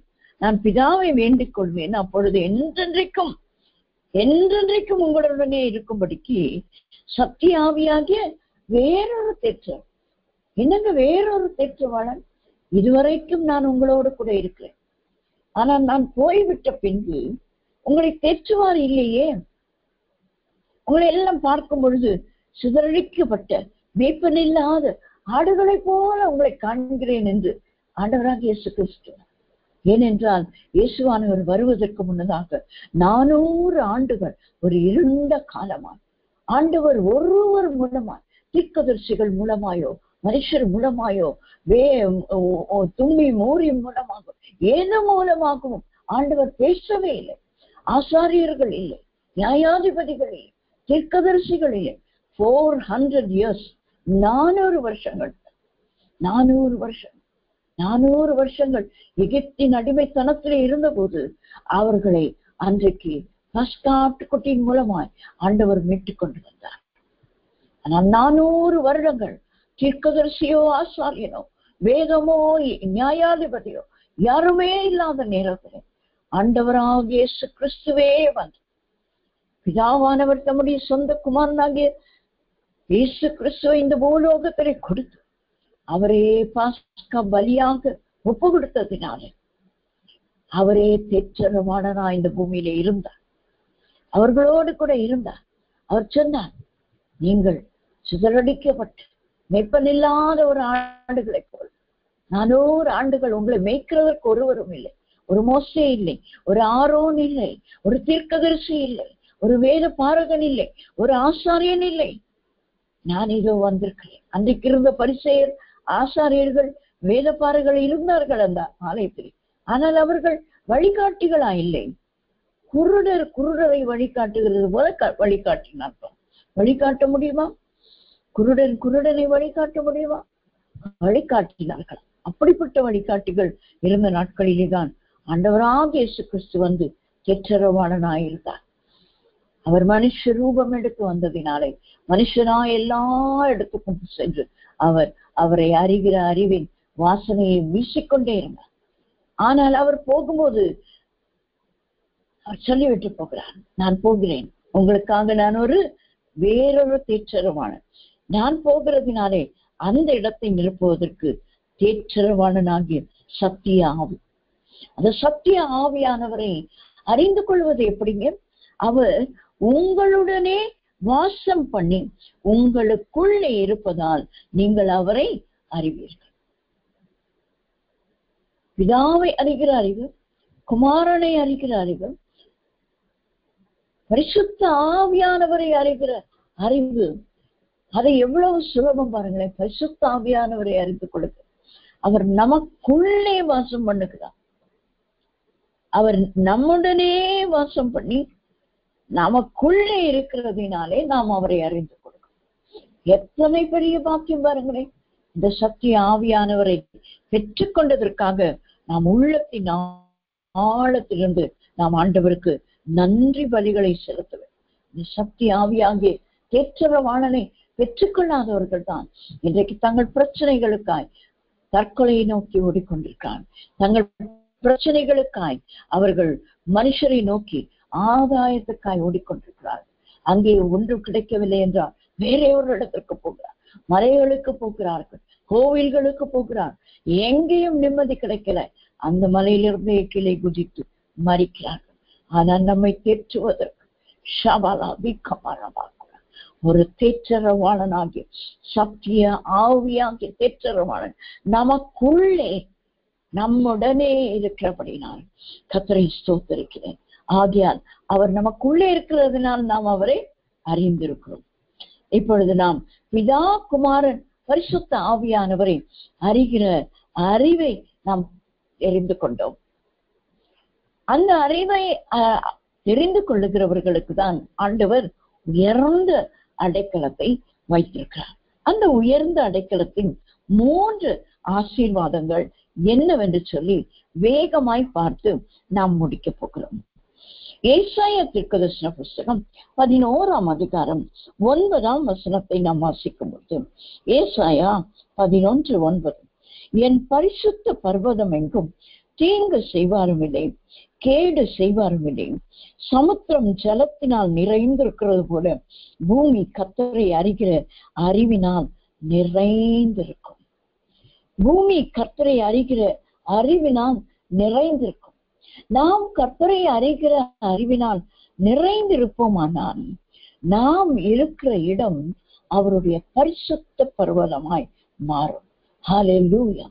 நான் பிதாவை வேண்டிக் கொள்வேன், அப்பொழுது என்றென்றைக்கும் உங்களுடனே இருக்கும்படிக்கு சத்திய ஆவியாகிய வேறொரு தேற்றர். என்னங்க வேறொரு தேற்றவாளன்? இதுவரைக்கும் நான் உங்களோடு கூட இருக்கிறேன், ஆனால் நான் போய்விட்ட பின்பு உங்களை தேற்றுவார் இல்லையே. உங்களை எல்லாம் பார்க்கும் பொழுது சிதறடிக்கப்பட்ட மேய்ப்பனில்லாத ஆடுகளை போல உங்களை காண்கிறேன் என்று ஆண்டவராக இயேசு கிறிஸ்து. ஏனென்றால் இயேசுவானவர் வருவதற்கு முன்னதாக 400 ஆண்டுகள் ஒரு இருண்ட காலமாய் ஆண்டவர் ஒருவர் மூலமாய், தீர்க்கதரிசிகள் மூலமாயோ மனுஷர் மூலமாயோ தும்மி மூறி மூலமாக ஏதோ மூலமாகவும் ஆண்டவர் பேசவே இல்லை. ஆசாரியர்கள் இல்லை, நியாயாதிபதிகள் இல்லை, தீர்க்கதரிசிகள் இல்லை. 400 years, 400 வருஷங்கள், 400 வருஷங்கள் எகிப்தின் அடிமைத்தனத்திலே இருந்த போது அவர்களை அன்றைக்கு பஸ்காட்டுக்குட்டியின் மூலமாய் ஆண்டவர் மீட்டுக் கொண்டு வந்தார். ஆனால் 400 வருடங்கள் தீர்க்கதரிசியோ ஆசாரியனோ வேதமோ நியாயாதிபதியோ யாருமே இல்லாத நேரத்திலே ஆண்டவராகிய இயேசு கிறிஸ்துவே வந்து பிதாவானவர் தம்முடைய சொந்த குமாரனாகிய இயேசு கிறிஸ்துவை இந்த பூலோகத்திலே கொடுத்து அவரே பாஸ்கா பலியாக ஒப்பு கொடுத்ததினாலே அவரே தேற்றரவாளனா இந்த பூமியில இருந்தார், அவர்களோடு கூட இருந்தார். அவர் சொன்னார், நீங்கள் சிதறடிக்கப்பட்டு மேய்ப்பனில்லாத ஒரு ஆண்டுகளை போல் 400 ஆண்டுகள் உங்களை மேய்க்கிறதற்கு ஒருவரும் இல்லை. ஒரு மோசே இல்லை, ஒரு ஆரோன் இல்லை, ஒரு தீர்க்கதரிசி இல்லை, ஒரு வேத பாரகன் இல்லை, ஒரு ஆசாரியன் இல்லை. நான் இதோ வந்திருக்கிறேன். அன்றைக்கு இருந்த பரிசேயர் ஆசாரியர்கள் வேதப்பாரர்கள் இருந்தார்கள் அந்த ஆலயத்தில். ஆனால் அவர்கள் வழிகாட்டிகளா இல்லை. குருடரை வழிகாட்டுகிறது போல வழிகாட்டினார்கள். வழிகாட்ட முடியுமா? குருடனை வழிகாட்ட முடியுமா? வழிகாட்டினார்கள். அப்படிப்பட்ட வழிகாட்டிகள் இருந்த நாட்களிலே தான் ஆண்டவராகிய இயேசு கிறிஸ்து வந்து தேற்றரவாளனாயிருந்தார். அவர் மனுஷ ரூபம் எடுத்து வந்ததினாலே மனுஷனாய் எல்லா இடத்துக்கும் சென்று அவரை அறிகிற அறிவின் வாசனையை வீசிக்கொண்டே இருந்தார். ஆனால் அவர் போகும்போது அவர் சொல்லிவிட்டு போகிறார், நான் போகிறேன், உங்களுக்காக நான் வேறொரு தேற்றரவாளன். நான் போகிறதுனாலே அந்த இடத்தை நிரப்புவதற்கு தேற்றரவாளனாகிய சத்திய ஆவி, அந்த சத்திய ஆவியானவரை அறிந்து கொள்வது எப்படிங்க? அவர் உங்களுடனே வாசம் பண்ணி உங்களுக்குள்ளே இருப்பதால் நீங்கள் அவரை அறிவீர்கள். பிதாவை அறிகிற அறிவு, குமாரனை அறிகிற அறிவு, பரிசுத்த ஆவியானவரை அறிகிற அறிவு, அதை எவ்வளவு சுலபம் பாருங்களேன். பரிசுத்த ஆவியானவரை அறிந்து கொடுக்க அவர் நமக்குள்ளே வாசம் பண்ணுகிறார். அவர் நம்முடனே வாசம் பண்ணி நமக்குள்ளே இருக்கிறதுனாலே நாம் அவரை அறிந்து கொடுக்கிறோம். எத்தனை பெரிய பாக்கியம் பாருங்களேன். இந்த சத்திய ஆவியானவரை பெற்றுக்கொண்டதற்காக நாம் உள்ளத்தின் ஆழத்திலிருந்து நாம் ஆண்டவருக்கு நன்றி பலிகளை செலுத்த வேண்டும். இந்த சத்திய ஆவியாகிய தேற்றரவாளனை பெற்றுக்கொள்ளாதவர்கள் தான் இன்றைக்கு தங்கள் பிரச்சனைகளுக்காய் தற்கொலையை நோக்கி ஓடிக்கொண்டிருக்கிறார். தங்கள் பிரச்சனைகளுக்காய் அவர்கள் மனுஷரை நோக்கி ஆதாயத்துக்காய் ஓடிக்கொண்டிருக்கிறார். அங்கே ஒன்றும் கிடைக்கவில்லை என்றால் வேற ஒரு இடத்திற்கு போகிறார், மலைகளுக்கு போகிறார்கள், கோவில்களுக்கு போகிறார். எங்கேயும் நிம்மதி கிடைக்கல. அந்த மலையிலிருந்து கீழே குதித்து மறிக்கிறார்கள். ஆனால் நம்மை தேற்றுவதற்கு ஒரு தேற்றரவாளனாகிய சத்திய ஆவியாகிய தேற்றரவாளன் நமக்குள்ளே நம்முடனே இருக்கிறபடினால் கர்த்தரை ஸ்தோத்திரிக்கிறேன். ஆகையால் அவர் நமக்குள்ளே இருக்கிறதுனால் நாம் அவரை அறிந்திருக்கிறோம். இப்பொழுது நாம் பிதா குமாரன் பரிசுத்த ஆவியானவரை அறிகிற அறிவை நாம் தெரிந்து கொண்டோம். அந்த அறிவை தெரிந்து கொள்ளுகிறவர்களுக்கு தான் ஆண்டவர் உயர்ந்த அடைக்கலத்தை வைத்திருக்கிறார். அந்த உயர்ந்த அடைக்கலத்தின் 3 ஆசீர்வாதங்கள் என்னவென்று சொல்லி வேகமாய் பார்த்து நாம் முடிக்க போகிறோம். ஏசாயா தீர்க்கதரிசன புஸ்தகம் 11ஆம் அதிகாரம் 9ஆம் வசனத்தை நாம் வாசிக்கும் போது, ஏசாயா 11:9, என் பரிசுத்த பர்வதம் எங்கும் தீங்கு செய்வாரும் இல்லை, கேடு செய்வாரும் இல்லை. சமுத்திரம் ஜலத்தினால் நிறைந்திருக்கிறது போல பூமி கர்த்தரை அறிகிற அறிவினால் நிறைந்திருக்கும். பூமி கர்த்தரை அறிகிற அறிவினால் நிறைந்திருக்கும். நாம் கர்த்தரை அறிகிற அறிவினால் நிறைந்திருப்போமானால் நாம் இருக்கிற இடம் அவருடைய பரிசுத்த பர்வதமாய் மாறும். ஹல்லேலூயா.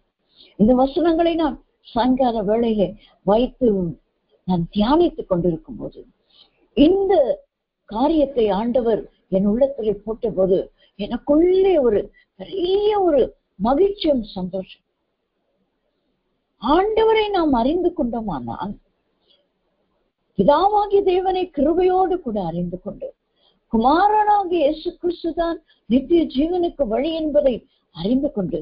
இந்த வசனங்களை நான் சாயங்கால வேளையிலே வைத்து நான் தியானித்துக் கொண்டிருக்கும் போது இந்த காரியத்தை ஆண்டவர் என் உள்ளத்திலே போட்ட போது எனக்குள்ளே ஒரு பெரிய ஒரு மகிழ்ச்சியும் சந்தோஷம். ஆண்டவரை நாம் அறிந்து கொண்டோமானால் பிதாவாகிய தேவனை கிருபையோடு கூட அறிந்து கொண்டு குமாரனாகிய இயேசு கிறிஸ்துதான் நித்திய ஜீவனுக்கு வழி என்பதை அறிந்து கொண்டு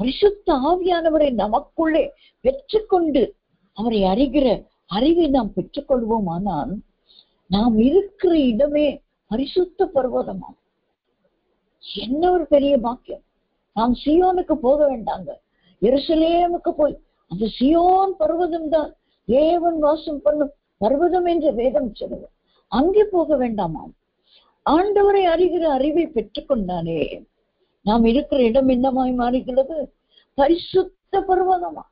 பரிசுத்த ஆவியானவரை நமக்குள்ளே பெற்றுக்கொண்டு அவரை அறிகிற அறிவை நாம் பெற்றுக்கொள்வோமானால் நாம் இருக்கிற இடமே பரிசுத்த பர்வதமாம். என்ன ஒரு பெரிய பாக்கியம். நாம் சியோனுக்கு போக வேண்டாங்க, எருசலேமுக்கு போய் அந்த சியோன் பர்வதம் தான் தேவன் வாசம் பண்ணும் பர்வதம் என்ற வேதம் சொல்லுது. அங்கே போக வேண்டாமாம். ஆண்டவரை அறிகிற அறிவை பெற்றுக்கொண்டானே நாம் இருக்கிற இடம் என்னமாய் மாறுகிறது? பரிசுத்த பர்வதமா.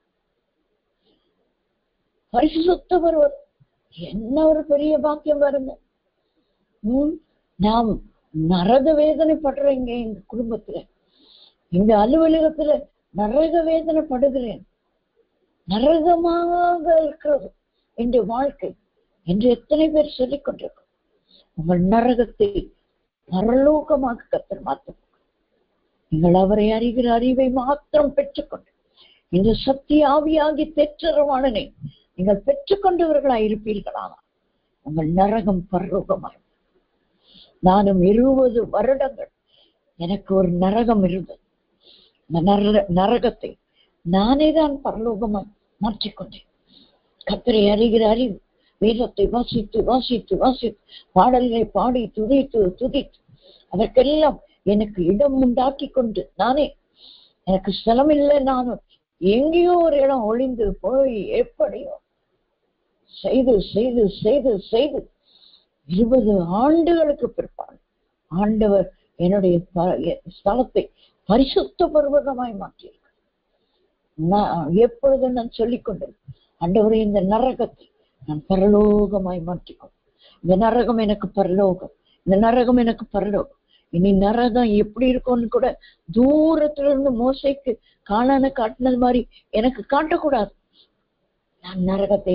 பரிசுத்த பர்வதம் என்ன ஒரு பெரிய பாக்கியம் பாருங்க. நாம் நரக வேதனை படுறேங்க. எங்க குடும்பத்துல, எங்க அலுவலகத்துல நரக வேதனை படுகிறேன். நரகமாக இருக்கிறது என்ற வாழ்க்கை என்று எத்தனை பேர் சொல்லிக் கொண்டிருக்கோம். உங்கள் நரகத்தை பரலோகமாக கர்த்தர் மாற்ற நீங்கள் அவரை அறிகிற அறிவை மாத்திரம் பெற்றுக்கொண்டு இந்த சத்திய ஆவியாகி தேற்றரவாளனை நீங்கள் பெற்றுக்கொண்டவர்களாய் இருப்பீர்களானால் உங்கள் நரகம் பரலோகமாய். நானும் 20 வருடங்கள் எனக்கு ஒரு நரகம் இருந்தது. அந்த நரகத்தை நானே தான் பரலோகமாய் மாற்றிக்கொண்டேன். கர்த்தரை அறிகிற அறிவு, வேதத்தை வாசித்து வாசித்து வாசித்து பாடல்களை பாடி துதித்து துதித்து அதற்கெல்லாம் எனக்கு இடம் உண்டாக்கி கொண்டு நானே, எனக்கு ஸ்தலம் இல்லை, நானும் எங்கேயோ ஒரு இடம் ஒளிந்து போய் எப்படியோ செய்து செய்து செய்து செய்து 20 ஆண்டுகளுக்கு பிற்பாடு ஆண்டவர் என்னுடைய ஸ்தலத்தை பரிசுத்த பர்வதமாய் மாற்றியிருக்க. எப்பொழுது நான் சொல்லிக் கொண்டேன், ஆண்டவரே இந்த நரகத்தை நான் பரலோகமாய் மாற்றிக்கொண்டேன். இந்த நரகம் எனக்கு பரலோகம், இந்த நரகம் எனக்கு பரலோகம். இனி நரகம் எப்படி இருக்கும்னு கூட தூரத்துல இருந்து மோசைக்கு காணான காட்டினது மாதிரி எனக்கு காட்டக்கூடாது. நான் நரகத்தை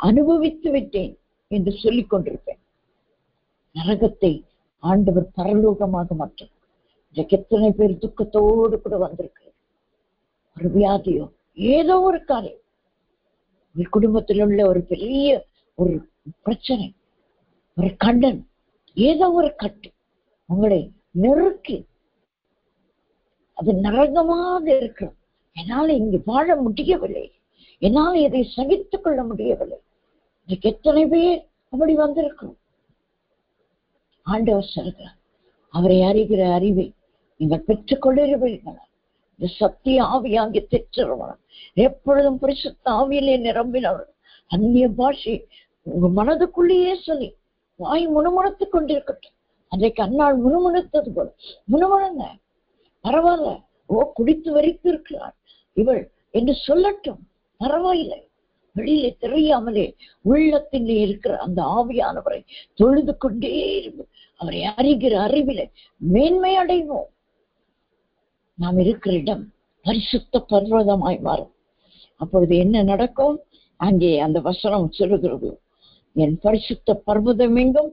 அனுபவித்து விட்டேன் என்று சொல்லிக் கொண்டிருப்பேன். நரகத்தை ஆண்டவர் பரலோகமாக மாற்றும். இன்றைக்கு எத்தனை பேர் துக்கத்தோடு கூட வந்திருக்கு. ஒரு வியாதியோ ஏதோ ஒரு காரியம், உங்கள் குடும்பத்தில் உள்ள ஒரு பெரிய ஒரு பிரச்சனை, ஒரு கடன், ஏதோ ஒரு கட்டு உங்களை நெருக்கி அது நரகமாக இருக்கிறது. என்னால இங்கு வாழ முடியவில்லை, என்னால் இதை சகித்துக் கொள்ள முடியவில்லை. இன்னைக்கு எத்தனை பேர் அப்படி வந்திருக்கிறோம். ஆண்டவர் சொல்கிறார், அவரை அறிகிற அறிவை நீங்கள் பெற்றுக் கொள்ளுவீர்களா? இந்த சத்திய ஆவியாகிய தேற்றரவாளன் எப்பொழுதும் பரிசுத்த ஆவியிலே நிரம்பினவர் அந்நிய பாஷை உங்க மனதுக்குள்ளேயே சொல்லி வாய் முணுமுணுத்துக் கொண்டிருக்கட்டும். அன்றைக்கு அன்னாள் முணுமுணுத்தது போல முணுமுணுங்க, பரவாயில்ல, ஓ குடித்து வரித்து இருக்கிறாள் இவள் என்று சொல்லட்டும், பரவாயில்லை. வெளியிலே தெரியாமலே உள்ளத்திலே இருக்கிற அந்த ஆவியானவரை தொழுது கொண்டே இருந்து அவரை அறிகிற அறிவிலே மேன்மை அடைவோம். நாம் இருக்கிற இடம் பரிசுத்த பர்வதமாய் மாறும். அப்பொழுது என்ன நடக்கும்? அங்கே அந்த வசனம் சொல்லுகிறது, என் பரிசுத்த பர்வதம் எங்கும்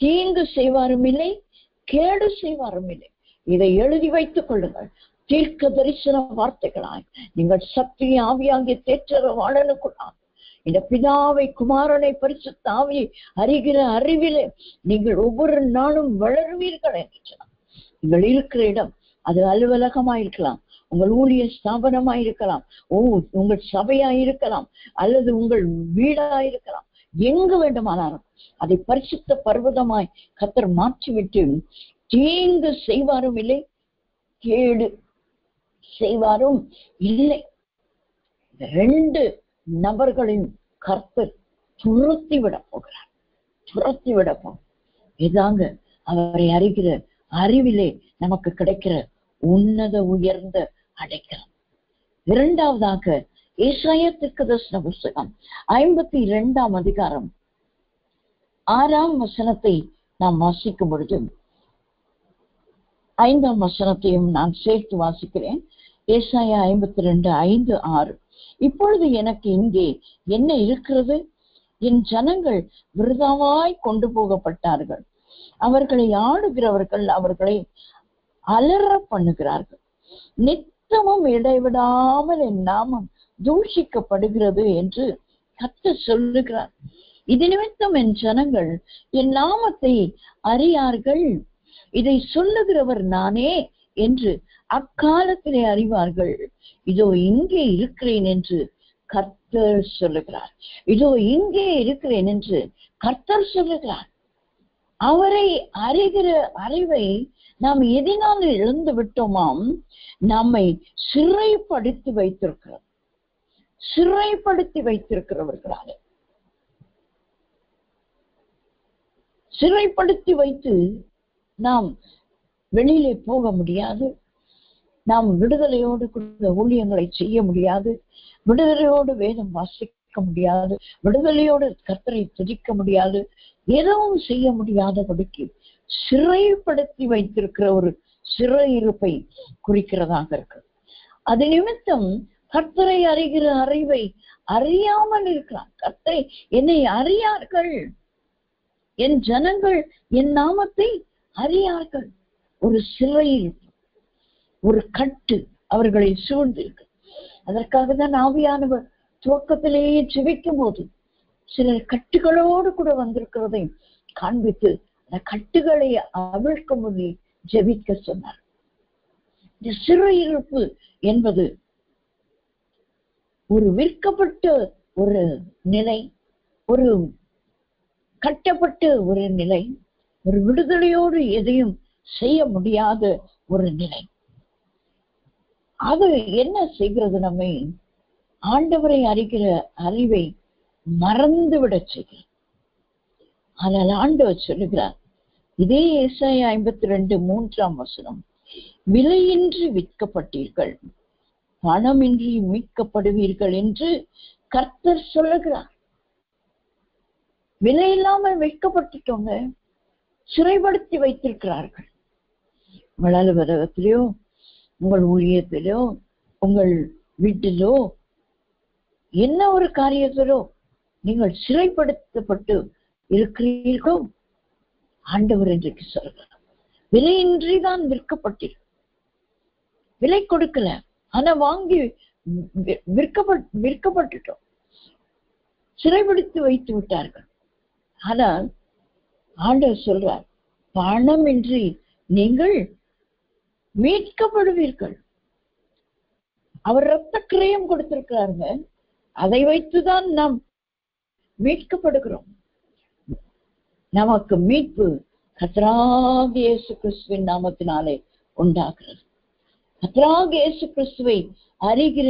தீங்கு செய்வாரும் இல்லை, கேடு செய்வாரும் இல்லை. இதை எழுதி வைத்துக் கொள்ளுங்கள். தீர்க்க தரிசன வார்த்தைகளாய் நீங்கள் சத்திய ஆவியாகிய தேற்றரவாளனுக்குள்ளாக இந்த பிதாவை குமாரனை பரிசுத்த ஆவியை அறிகிற அறிவிலே நீங்கள் ஒவ்வொரு நாளும் வளருவீர்கள் என்று சொன்னார். நீங்கள் இருக்கிற இடம் அது அலுவலகமா இருக்கலாம், உங்கள் ஊழிய ஸ்தாபனமா இருக்கலாம், உங்கள் சபையா இருக்கலாம், அல்லது உங்கள் வீடா இருக்கலாம். எங்கு வேண்டுமானாலும் அதை பரிசுத்த பர்வதமாய் கர்த்தர் மாற்றிவிட்டு தீங்கு செய்வாரும் இல்லை, கேடு செய்வாரும் இல்லை. ரெண்டு நபர்களையும் கர்த்தர் துரத்தி விட போகிறார். துரத்தி விட போகிறார். இதாங்க அவரை அறிகிற அறிவிலே நமக்கு கிடைக்கிற உன்னத உயர்ந்த அடைக்கலம். இரண்டாவதாக ஏசாயா தீர்க்கதரிசன புஸ்தகம் 52ஆம் அதிகாரம் 6ஆம் வசனத்தை நாம் வாசிக்கும் பொழுது 5ஆம் வசனத்தையும் நான் சேர்த்து வாசிக்கிறேன். ஏசாயா 52:5-6. இப்பொழுது எனக்கு இங்கே என்ன இருக்கிறது? என் ஜனங்கள் விருதாவாய் கொண்டு போகப்பட்டார்கள். அவர்களை ஆளுகிறவர்கள் அவர்களை அலற பண்ணுகிறார்கள். நித்தமும் இடைவிடாமல் என் நாமம் தூஷிக்கப்படுகிறது என்று கர்த்தர் சொல்லுகிறார். இது நிமித்தம் என் ஜனங்கள் என் நாமத்தை அறியார்கள். இதை சொல்லுகிறவர் நானே என்று அக்காலத்திலே அறிவார்கள். இதோ இங்கே இருக்கிறேன் என்று கர்த்தர் சொல்லுகிறார். இதோ இங்கே இருக்கிறேன் என்று கர்த்தர் சொல்லுகிறார். அவரை அறிகிற அறிவை நாம் எதனால் இழந்து விட்டோமாம்? நம்மை சிறைப்படுத்தி வைத்திருக்கிறோம். சிறைப்படுத்தி வைத்திருக்கிறவர்களால சிறைப்படுத்தி வைத்து நாம் வெளியிலே போக முடியாது. நாம் விடுதலையோடு கூட ஊழியங்களை செய்ய முடியாது. விடுதலையோடு வேதம் வாசிக்க முடியாது. விடுதலையோடு கர்த்தரை துதிக்க முடியாது. எதுவும் செய்ய முடியாதபடிக்கு சிறைப்படுத்தி வைத்திருக்கிற ஒரு சிறையிருப்பை குறிக்கிறதாக இருக்கு. அது நிமித்தம் கர்த்தரை அறிகிற அறிவை அறியாமல் இருக்கிறான். கர்த்தரை என்னை அறியார்கள், என் ஜனங்கள் என் நாமத்தை அறியார்கள். ஒரு சிறையிருப்பு, ஒரு கட்டு அவர்களை சூழ்ந்திருக்கு. அதற்காக தான் ஆவியானவர் துவக்கத்திலேயே ஜெபிக்கும் போது சிலர் கட்டுகளோடு கூட வந்திருக்கிறதை காண்பித்து அந்த கட்டுகளை அவிழ்க்கும்படி ஜெபிக்க சொன்னார். இந்த சிறையிருப்பு என்பது ஒரு விற்கப்பட்ட ஒரு நிலை, ஒரு கட்டப்பட்ட ஒரு நிலை, ஒரு விடுதலையோடு எதையும் செய்ய முடியாத ஒரு நிலை. அது என்ன செய்கிறது? நம்மை ஆண்டவரை அறிகிற அறிவை மறந்துவிட செய்கிறது. ஆனால் ஆண்டவர் சொல்லுகிறார், இதே ஏசாயா 52:3ஆம் வசனம், விலையின்றி விற்கப்பட்டீர்கள், பணமின்றி மீட்கப்படுவீர்கள் என்று கர்த்தர் சொல்லுகிறார். விலை இல்லாமல் விற்கப்பட்டுட்டோங்க, சிறைப்படுத்தி வைத்திருக்கிறார்கள். உங்கள் அலுவலகத்திலோ, உங்கள் ஊழியத்திலோ, உங்கள் வீட்டிலோ, என்ன ஒரு காரியத்திலோ நீங்கள் சிறைப்படுத்தப்பட்டு இருக்கிறீர்களோ, ஆண்டவர் இன்றைக்கு சொல்கிறார், விலையின்றி தான் விற்கப்பட்டீர்கள். விலை கொடுக்கல, ஆனா வாங்கி விற்கப்பட்டுட்டோம், சிறைப்படுத்தி வைத்து விட்டார்கள். ஆனால் ஆண்டவர் சொல்றார், பணமின்றி நீங்கள் மீட்கப்படுவீர்கள். அவர் இரத்த கிரயம் கொடுத்திருக்கிறாருங்க, அதை வைத்துதான் நாம் மீட்கப்படுகிறோம். நமக்கு மீட்பு கர்த்தராகிய இயேசு கிறிஸ்துவின் நாமத்தினாலே உண்டாகிறது. கர்த்தராகிய இயேசு கிறிஸ்துவை அறிகிற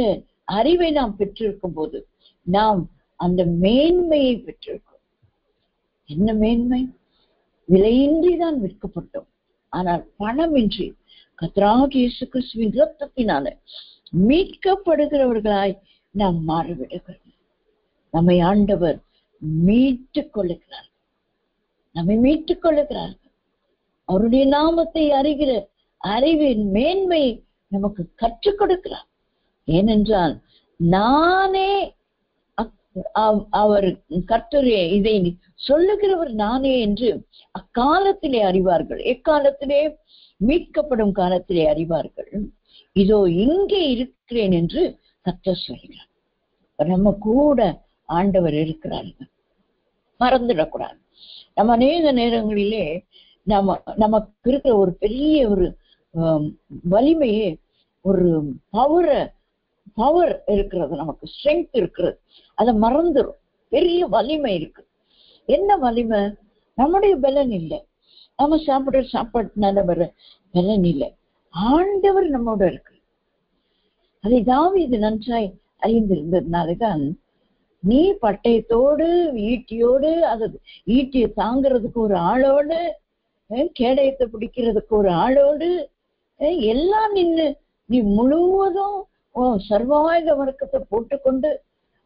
அறிவை நாம் பெற்றிருக்கும் போது நாம் அந்த மேன்மையை பெற்றிருக்கோம். என்ன மேன்மை? விலையின்றி தான் விற்கப்பட்டோம், ஆனால் பணமின்றி கர்த்தராகிய இயேசு கிறிஸ்துவின் இரத்தத்தினால மீட்கப்படுகிறவர்களாய் நாம் மாறிவிடுகிறோம். நம்மை ஆண்டவர் மீட்டுக் கொள்ளுகிறார், நம்மை மீட்டுக் கொள்ளுகிறார்கள். அவருடைய நாமத்தை அறிகிற அறிவின் மேன்மையை நமக்கு கற்றுக் கொடுக்கிறார். ஏனென்றால் நானே அவர் கர்த்தரே, இதை சொல்லுகிறவர் நானே என்று அக்காலத்திலே அறிவார்கள். எக்காலத்திலே? மீட்கப்படும் காலத்திலே அறிவார்கள். இதோ இங்கே இருக்கிறேன் என்று கர்த்தர் சொல்கிறார். நம்ம கூட ஆண்டவர் இருக்கிறார்கள், மறந்துடக்கூடாது. நம்ம அநேக நேரங்களிலே நமக்கு இருக்கிற ஒரு பெரிய ஒரு வலிமையே, ஒரு பவர் இருக்கிறது, நமக்கு ஸ்ட்ரென்த் இருக்கிறது. அதை மறந்துடும். பெரிய வலிமை இருக்கு. என்ன வலிமை? நம்முடைய பலன் இல்லை, நம்ம சாப்பிடுற சாப்பாட்டுனால வர பலன் இல்லை, ஆண்டவர் நம்மோட இருக்கு. அதை தாவீது நன்றாய் அறிந்திருந்ததுனாலதான், நீ பட்டயத்தோடு ஈட்டியோடு, அது ஈட்டியை தாங்கிறதுக்கு ஒரு ஆளோடு, கேடயத்தை பிடிக்கிறதுக்கு ஒரு ஆளோடு எல்லாம் நின்று, நீ முழுவதும் சர்வாயுத வர்க்கத்தை போட்டுக்கொண்டு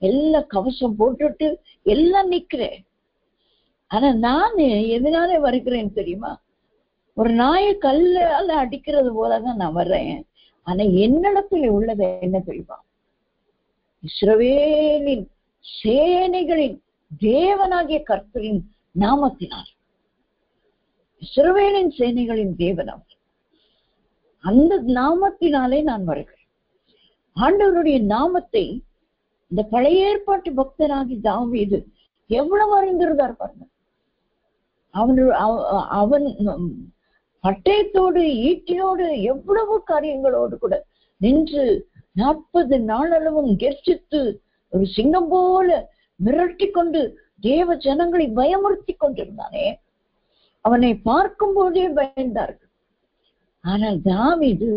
எல்லா கவசம் போட்டுட்டு எல்லாம் நிக்கிற. ஆனா நான் எதனால வருகிறேன்னு தெரியுமா? ஒரு நாயை கல்லால அடிக்கிறது போலதான் நான் வர்றேன். ஆனா என்னிடத்துல உள்ளது என்ன தெரியுமா? இஸ்ரவேலின் சேனைகளின் தேவனாகிய கர்த்தரின் நாமத்தினால், இஸ்ரவேலின் சேனைகளின் தேவனாக, அந்த நாமத்தினாலே நான் வருகிறேன். ஆண்டவருடைய நாமத்தை இந்த பழைய ஏற்பாட்டு பக்தனாகி தாவீது எவ்வளவு அறிந்திருந்தார் பாருங்க. அவன் பட்டயத்தோடு ஈட்டியோடு எவ்வளவு காரியங்களோடு கூட நின்று 40 நாளளவும் கெர்ச்சித்து ஒரு சிங்கம் போல மிரட்டி கொண்டு தேவ ஜனங்களை பயமுறுத்தி கொண்டிருந்தானே. அவனை பார்க்கும் போதே பயந்தார்கள். ஆனால் தாவீது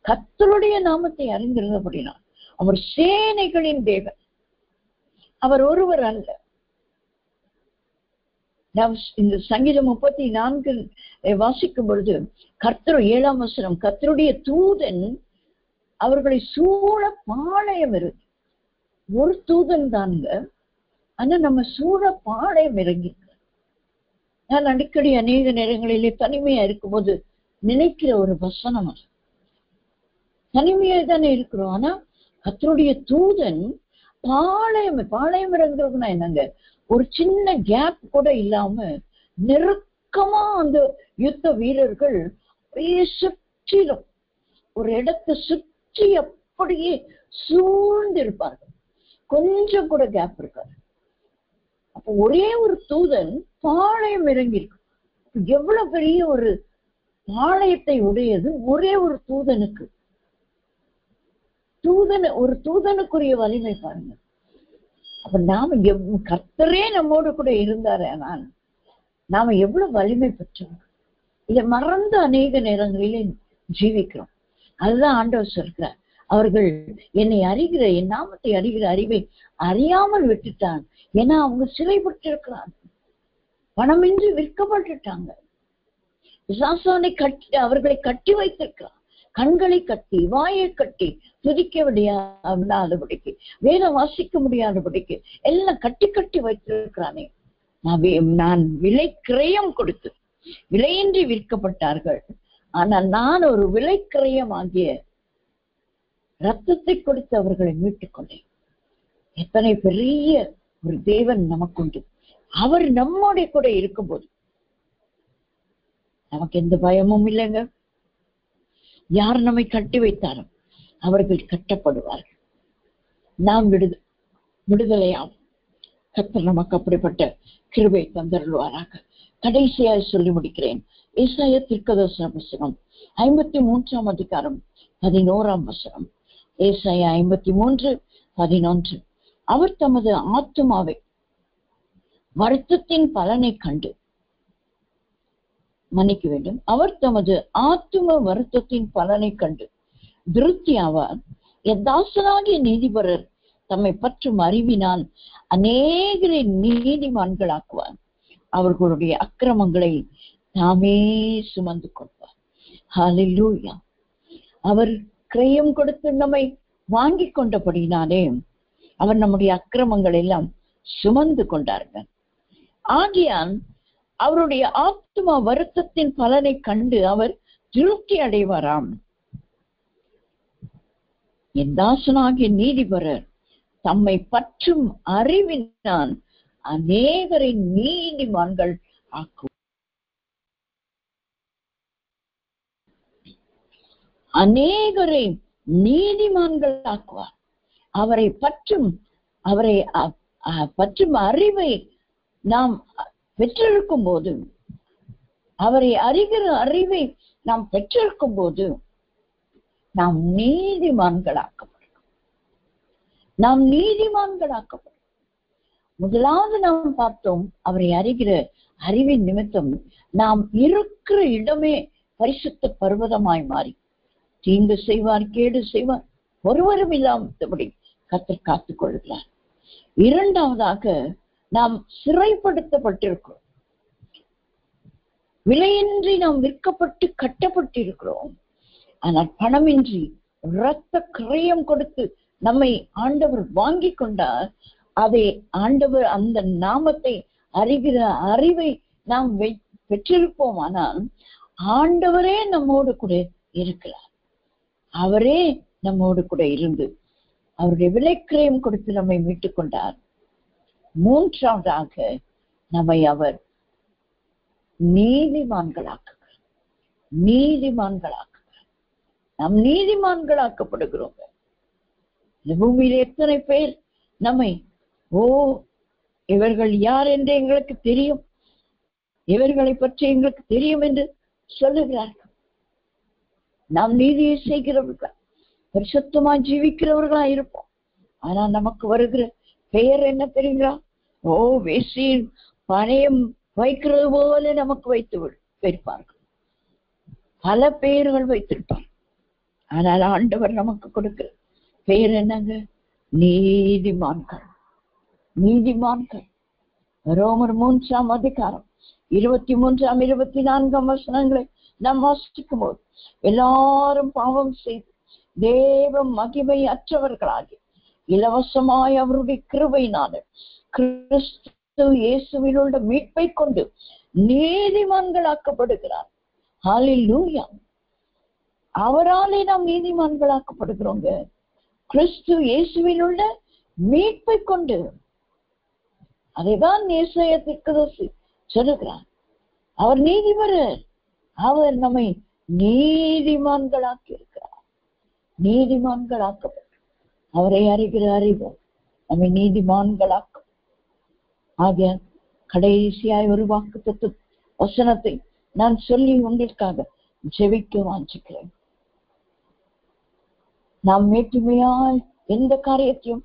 கர்த்தருடைய நாமத்தை அறிந்திருந்தபடினால், அவர் சேனைகளின் தேவன், அவர் ஒருவர் அல்ல. இந்த சங்கீதம் 34 வாசிக்கும் பொழுது கர்த்தர் 7ஆம் வசனம், கர்த்தருடைய தூதன் அவர்களை சூழ பாளையம் இருக்கு. ஒரு தூதன் தானுங்க, ஆனா நம்ம சூழ பாளையம் இறங்கி. நான் அடிக்கடி அநேக நேரங்களிலே தனிமையா இருக்கும்போது நினைக்கிற ஒரு வசனம், தனிமையா தானே இருக்கிறோம், ஆனா கர்த்தருடைய தூதன் பாளையம் இறங்குறதுன்னா என்னங்க, ஒரு சின்ன கேப் கூட இல்லாம நெருக்கமா அந்த யுத்த வீரர்கள் சுற்றிலும் ஒரு இடத்தை சுற்றி அப்படியே சூழ்ந்து இருப்பார்கள். கொஞ்சம் கூட கேப் இருக்காது. அப்ப ஒரே ஒரு தூதன் பாளையம் இறங்கி இருக்கு. எவ்வளவு பெரிய ஒரு பாளையத்தை உடையது ஒரே ஒரு தூதனுக்கு. ஒரு தூதனுக்குரிய வலிமை பாருங்க. அப்ப நாம கர்த்தரே நம்மோடு கூட இருந்தாரு. ஆனால் நாம எவ்வளவு வலிமை பெற்றோம். இதை மறந்து அநேக நேரங்களிலே ஜீவிக்கிறோம். அதுதான் ஆண்டவர் சொல்கிறார், அவர்கள் என்னை அறிகிற, என் நாமத்தை அறிகிற அறிவை அறியாமல் விட்டுட்டான். ஏன்னா அவங்க சிறைப்பட்டிருக்கிறாங்க, பணமின்றி விற்கப்பட்டுட்டாங்க. பிசாசானை அவர்களை கட்டி வைத்திருக்கிறான். கண்களை கட்டி, வாயை கட்டி, துதிக்க முடியாதபடிக்கு, வேதம் வாசிக்க முடியாதபடிக்கு எல்லாம் கட்டி கட்டி வைத்திருக்கிறானே. நான் விலை கிரயம் கொடுத்து, விலையின்றி விற்கப்பட்டார்கள். ஆனால் நான் ஒரு விலை கிரயம் ஆகிய ரத்தத்தை கொடுத்து அவர்களை மீட்டுக் கொண்டேன். எத்தனை பெரிய ஒரு தேவன் நமக்குண்டு. அவர் நம்மோட கூட இருக்கும்போது நமக்கு எந்த பயமும் இல்லைங்க. யார் நம்மை கட்டி வைத்தாலும் அவர்கள் கட்டப்படுவார்கள். நாம் விடுதலையாகும். கர்த்தர் நமக்கு அப்படிப்பட்ட கிருபை தந்தருள்வாராக. கடைசியாய் சொல்லி முடிக்கிறேன். ஏசாயா தீர்க்கதரிசன புத்தகம் 53ஆம் அதிகாரம் 11ஆம் வசனம். ஏசாயா 53:11. அவர் தமது ஆத்துமாவை வருத்தத்தின் பலனை கண்டு, மன்னிக்க வேண்டும், அவர் தமது ஆத்தும வருத்தத்தின் பலனை கண்டு திருப்தி ஆவார். எத்தாசனாகிய நீதிபரர் தம்மை பற்றும் அறிவினால் அநேகரை நீதிமான்களாக்குவார். அவர்களுடைய அக்கிரமங்களை தாமே சுமந்து கொள்வார். ஹல்லேலூயா. அவர் கிரயம் கொடுத்து நம்மை வாங்கி கொண்டபடினாலே அவர் நம்முடைய அக்கிரமங்கள் எல்லாம் சுமந்து கொண்டார்கள். ஆகியால் அவருடைய ஆத்மா வருத்தத்தின் பலனை கண்டு அவர் திருப்தி அடைவாராம். என் தாசனாகிய நீதிபரர் தம்மை பற்றும் அறிவினால் அநேகரை நீதிமான்கள் ஆக்குவார். அநேகரை நீதிமான்கள் ஆக்குவார். அவரை பற்றும் அறிவை நாம் பெற்றிருக்கும் போது, அவரை அறிகிற அறிவை நாம் பெற்றிருக்கும் போது நாம் நீதிமான்களாக்கப்படும். நாம் நீதிமான்களாக்கப்படும். முதலாவது நாம் பார்த்தோம், அவரை அறிகிற அறிவின் நிமித்தம் நாம் இருக்கிற இடமே பரிசுத்த பர்வதமாய் மாறி தீங்கு செய்வார், கேடு செய்வார், ஒருவரும் இல்லாமபடி கர்த்தர் காத்துக் கொள்கிறார். இரண்டாவதாக நாம் சிறைப்படுத்தப்பட்டிருக்கிறோம். விலையின்றி நாம் விற்கப்பட்டு கட்டப்பட்டிருக்கிறோம். ஆனால் பணமின்றி இரத்த கிரயம் கொடுத்து நம்மை ஆண்டவர் வாங்கி கொண்டார். அதை ஆண்டவர் அந்த நாமத்தை அறிகிற அறிவை நாம் பெற்றிருப்போம். ஆனால் ஆண்டவரே நம்மோடு கூட இருக்கிறார். அவரே நம்மோடு கூட இருந்து அவருடைய விலைக்கிரயம் கொடுத்து நம்மை மீட்டுக் கொண்டார். மூன்றாவதாக நம்மை அவர் நீதிமான்களாக்குகிறார். நீதிமான்களாக்குகிறார். நாம் நீதிமான்களாக்கப்படுகிறோம். இந்த பூமியில எத்தனை பேர் நம்மை இவர்கள் யார் என்று எங்களுக்கு தெரியும், இவர்களை பற்றி எங்களுக்கு தெரியும் என்று சொல்லுகிறார்கள். நாம் நீதியை செய்கிறவர்கள், பரிசுத்தமாய் ஜீவிக்கிறவர்களா இருப்போம். ஆனா நமக்கு வருகிற பெயர் என்ன தெரியுங்களா? வேசியின் பணயம் வைக்கிறது போல நமக்கு வைத்து வைப்பார்கள். பல பெயர்கள் வைத்திருப்பார். ஆனால் ஆண்டவர் நமக்கு கொடுக்கிற பெயர் என்னங்க? நீதிமான்கள். நீதிமான்கள். ரோமர் 3ஆம் அதிகாரம் 23ஆம் 24ஆம் வசனங்களை நாம் வாசிக்கும் போது, எல்லாரும் பாவம் செய்து தேவ மகிமை அற்றவர்களாகி இலவசமாய் அவருடைய கிருபையினால கிறிஸ்து இயேசுவில் உள்ள மீட்பை கொண்டு நீதிமான்களாக்கப்படுகிறார். ஹல்லேலூயா. அவராலே நாம் நீதிமான்களாக்கப்படுகிறோங்க. கிறிஸ்து இயேசுவில் உள்ள மீட்பை கொண்டு. அதைதான் ஏசாயா தீர்க்கதரிசி சொல்லுகிறார். அவர் நீதிபரர். அவர் நம்மை நீதிமான்களாக்கி இருக்கிறார். நீதிமான்களாக்கப்படும். அவரை அறிகிற அறிவு நம்மை நீதிமான்களாக்கும். ஆக கடைசியாய் ஒரு வாக்குத்தத்த வசனத்தை நான் சொல்லி உங்களுக்காக ஜெபிக்க வாஞ்சிக்கிறேன். நாம் மேட்டுமையால் எந்த காரியத்தையும்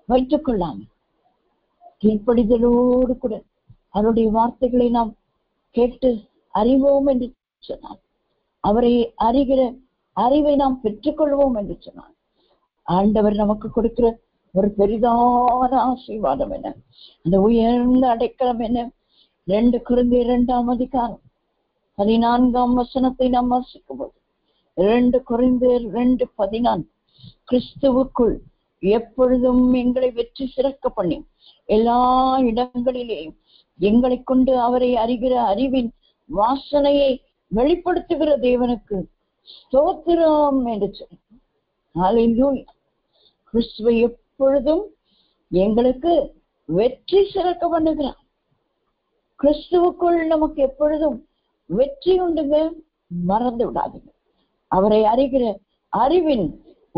வைத்துக் கொள்ளாமல் கீழ்ப்படிதலோடு கூட அவருடைய வார்த்தைகளை நாம் கேட்டு அறிவோம் என்று சொன்னார். அவரை அறிகிற அறிவை நாம் பெற்றுக்கொள்வோம் என்று சொன்னார். ஆண்டவர் நமக்கு கொடுக்கிற ஒரு பெரிதான ஆசீர்வாதம் என்ன? அந்த உயர்ந்த அடைக்கலம் என்ன? 2 கொரிந்தியர் 2ஆம் அதிகாரம் 14ஆம் வசனத்தை நாம் வாசிக்கும் போது, 2 கொரிந்தியர் 2:14, கிறிஸ்துவுக்குள் எப்பொழுதும் எங்களை வெற்றி சிறக்க பண்ணி எல்லா இடங்களிலேயும் எங்களை கொண்டு அவரை அறிகிற அறிவின் வாசனையை வெளிப்படுத்துகிற தேவனுக்கு ஸ்தோத்திரம் என்று சொன்னார். ஹல்லேலூயா. கிறிஸ்துவை எப்பொழுதும் எங்களுக்கு வெற்றி சிறக்க பண்ணுகிறார். கிறிஸ்துவுக்குள் நமக்கு எப்பொழுதும் வெற்றி உண்டுங்க. மறந்து விடாதீங்க. அவரை அறிகிற அறிவின்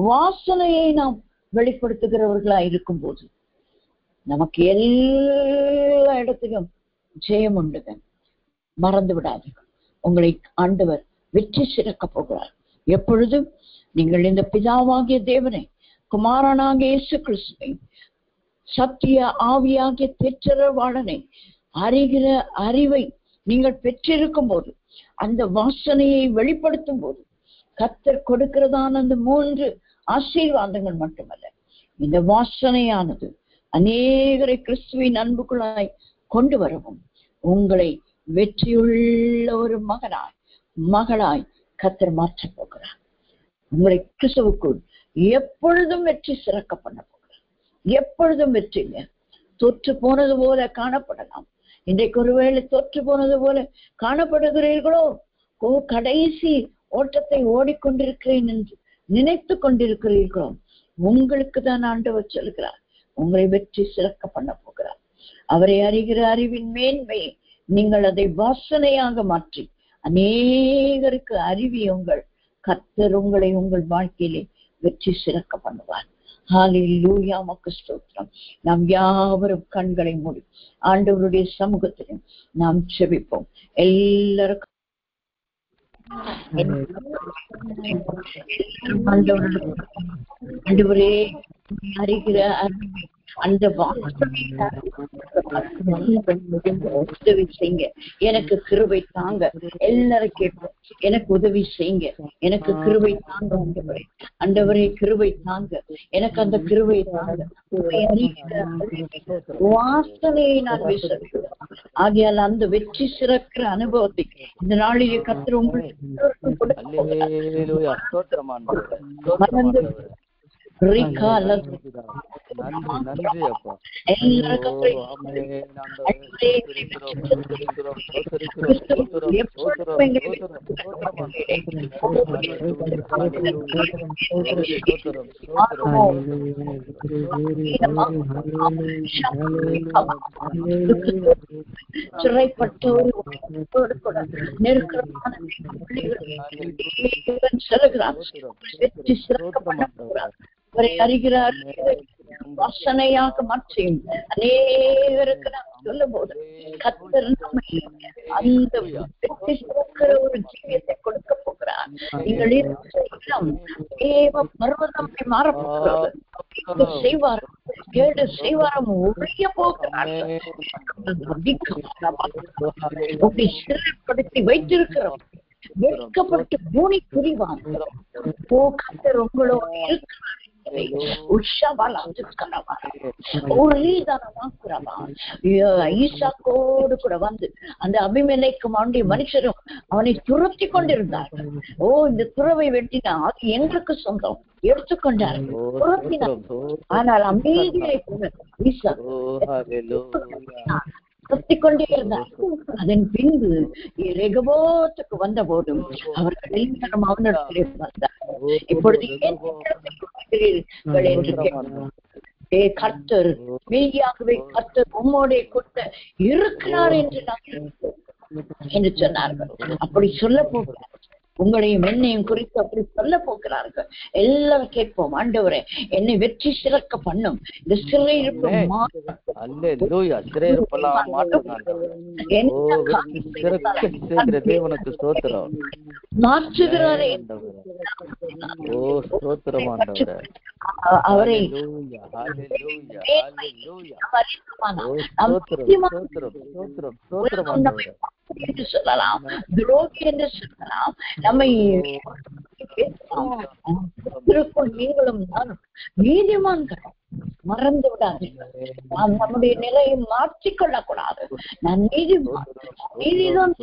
வாசனையை நாம் வெளிப்படுத்துகிறவர்களா இருக்கும் போது நமக்கு எல்லா இடத்திலும் ஜெயம் உண்டுங்க. மறந்து விடாதீங்க. உங்களை ஆண்டவர் வெற்றி சிறக்க போகிறார். எப்பொழுதும் நீங்கள் இந்த பிதாவாகிய தேவனை, குமாரனாகிய இயேசு கிறிஸ்துவை, சத்திய ஆவியாகிய தேற்றரவாளனை அறிகிற அறிவை நீங்கள் பெற்றிருக்கும் போது, அந்த வாசனையை வெளிப்படுத்தும் போது, கர்த்தர் கொடுக்கிறதான அந்த 3 ஆசீர்வாதங்கள் மட்டுமல்ல, இந்த வாசனையானது அநேகரை கிறிஸ்துவின் அன்புக்குள்ளாய் கொண்டு வரவும் உங்களை வெற்றியுள்ள ஒரு மகளாய் கர்த்தர் மாற்றப் போகிறார். உங்களை கிறிஸ்துவுக்குள் எப்பொழுதும் வெற்றி சிறக்க பண்ண போகிறார். எப்பொழுதும் வெற்றிங்க. தொற்று போனது போல காணப்படலாம். இன்றைக்கு ஒருவேளை தொற்று போனது போல காணப்படுகிறீர்களோ, கடைசி ஓட்டத்தை ஓடிக்கொண்டிருக்கிறேன் என்று நினைத்து கொண்டிருக்கிறீர்களோ, உங்களுக்கு தான் ஆண்டவர் சொல்கிறார், உங்களை வெற்றி சிறக்க பண்ண போகிறார். அவரை அறிகிற அறிவின் மேன்மையை நீங்கள் அதை வாசனையாக மாற்றி அநேகருக்கு அறிவியுங்கள். கர்த்தர் உங்களை உங்கள் வாழ்க்கையிலே வெற்றி சிறக்க பண்ணுவார். ஹல்லேலூயா. உமக்கு ஸ்தோத்திரம். நாம் யாவரும் கண்களை மூடி ஆண்டவருடைய சமூகத்திலும் நாம் ஜெபிப்போம். எல்லாருக்கும் ஆண்டவரே அறிகிற அந்த உதவி செய்யுங்க. எனக்கு கிருபை தாங்க. எல்லாரும் கேட்போம், எனக்கு உதவி செய்யுங்க, எனக்கு கிருபை தாங்க. ஆண்டவரே கிருபை தாங்க, எனக்கு அந்த கிருபை தாங்க. வாசனையை நான் விசுவாசிக்கிறேன். ஆகையால் அந்த வெற்றி சிறக்கிற அனுபவத்தை இந்த நாளிலே கர்த்தர் உங்களுக்கு மறந்து சிறைப்பட்டோடு நெருக்கமான செல்கிறார். வெற்றி சிறக்கப்பட அவரை அறிகிறார். வாசனையாக மாற்றியும் அநேகருக்கு நாம் சொல்லும் போது கர்த்தர் நம்மை அந்த வெற்றி சிறக்கிற ஒரு ஜீவியத்தை கொடுக்க போகிறார். நீங்கள் இடம் தேவ பர்வதம் மாறப்போகிறது. செய்வார், கேடு செய்வாரம் ஒழிய போகிறார். சிறைப்படுத்தி வைத்திருக்கிறோம். வெட்கப்பட்டு பூனி புரிவான். கர்த்தர் உங்களோடு இருக்கிறார். ஈசாக்கோடு கூட வந்து அந்த அபிமெலேக்கு ஆண்டிய மனுஷரும் அவனை துரத்தி கொண்டிருந்தார்கள். இந்த துறவை வெட்டினா அது எங்களுக்கு சொந்தம் எடுத்துக்கொண்டார்கள், துரத்தினார். ஆனால் அமைதியை ஈசா கொண்டே இருந்தார். அதன் பின்பு ரெகபோத்துக்கு வந்த போதும் அவர்கள் எல்லாரும் அவனிடத்திலே வந்தார். இப்பொழுது கர்த்தர் மெய்யாகவே கர்த்தர் உம்மோடே கொட்ட இருக்கிறார் என்று சொன்னார்கள். அப்படி சொல்ல போகிறார். உங்களையும் என்னையும் குறித்து அப்படி சொல்ல போகிறார்கள். எல்லாரும் கேட்போம், ஆண்டவரே என்னை வெற்றி சிறக்க பண்ணும். இந்த சிறையிருப்பு மாற்றுகிறாரே அவரை என்று சொல்லலாம், துரோகி என்று சொல்லலாம். நம்மை நீங்களும் நானும் நீதிமான்கள். மறந்து விடாதீர்கள். நாம் நம்முடைய நிலையை மாற்றிக்கொள்ளக் கூடாது. நான் நீதிமான், நீதிதான்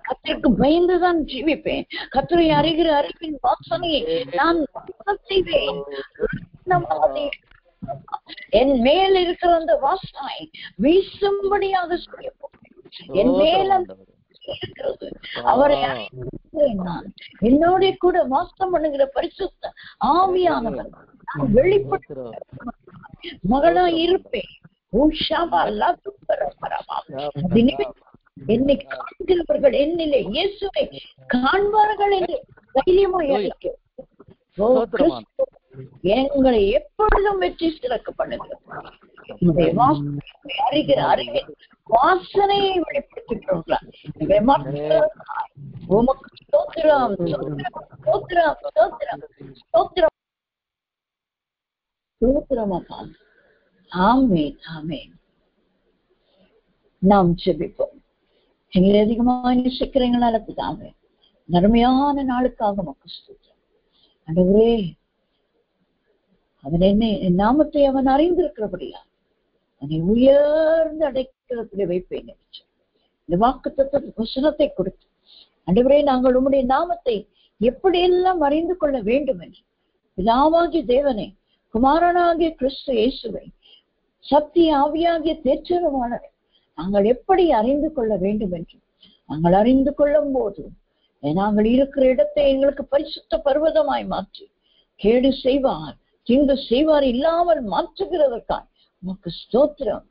கர்த்தருக்கு பயந்துதான் ஜீவிப்பேன். கர்த்தரை அறிகிற அறிவின் வாசனையை நான் செய்வேன். என் மேல் இருக்கிற அந்த வாசனை வீசும்படியாக செய்ய என் மேல இருக்கிறது. அவரை நான் என்னோட கூட வாசம் பண்ணுகிற பரிசுத்த ஆவியானவர் வெளிப்பட்ட மகளா இருப்பேன். என்னை காண்கிறவர்கள் என்னிலே இயேசுவை காண்பார்கள் என்று தைரியமாய் அழைக்க எங்களை எப்பொழுதும் வெற்றி சிறக்க பண்ணுகிறது. அறிகிற அறிவை வாசனையை வெளிப்படுத்திட்டு உமக்கு ஸ்தோத்திரம், ஸ்தோத்திரம், ஸ்தோத்திரம், ஸ்தோத்திரம், ஸ்தோத்திரம் அப்பா. ஆமென், ஆமென். நாம் ஜெபிப்போம். எங்களை அதிகமாக நேசிக்கிறீங்களா? தாமே நன்மையான நாளுக்காக உமக்கு ஸ்தோத்திரம். ஆண்டவரே, அவன் என்ன நாமத்தை அவன் அறிந்திருக்கிறபடியா அதை உயர்ந்து அடைக்கலத்திலே வைப்பேன். இந்த வாக்குத்தத்த வசனத்தை கொடுத்து ஆண்டவரே, நாங்கள் உம்முடைய நாமத்தை எப்படியெல்லாம் அறிந்து கொள்ள வேண்டும் என்று பிதாவாகிய தேவனை, குமாரனாகிய கிறிஸ்து இயேசுவை, சத்திய ஆவியாகிய தேற்றரவாளரை நாங்கள் எப்படி அறிந்து கொள்ள வேண்டும் என்று நாங்கள் அறிந்து கொள்ளும் போது நாங்கள் இருக்கிற இடத்தை எங்களுக்கு பரிசுத்த பர்வதமாய் மாற்றி கேடு செய்வார், தீங்கு செய்வார் இல்லாமல் மாற்றுகிறதற்காய் உமக்கு ஸ்தோத்திரம்.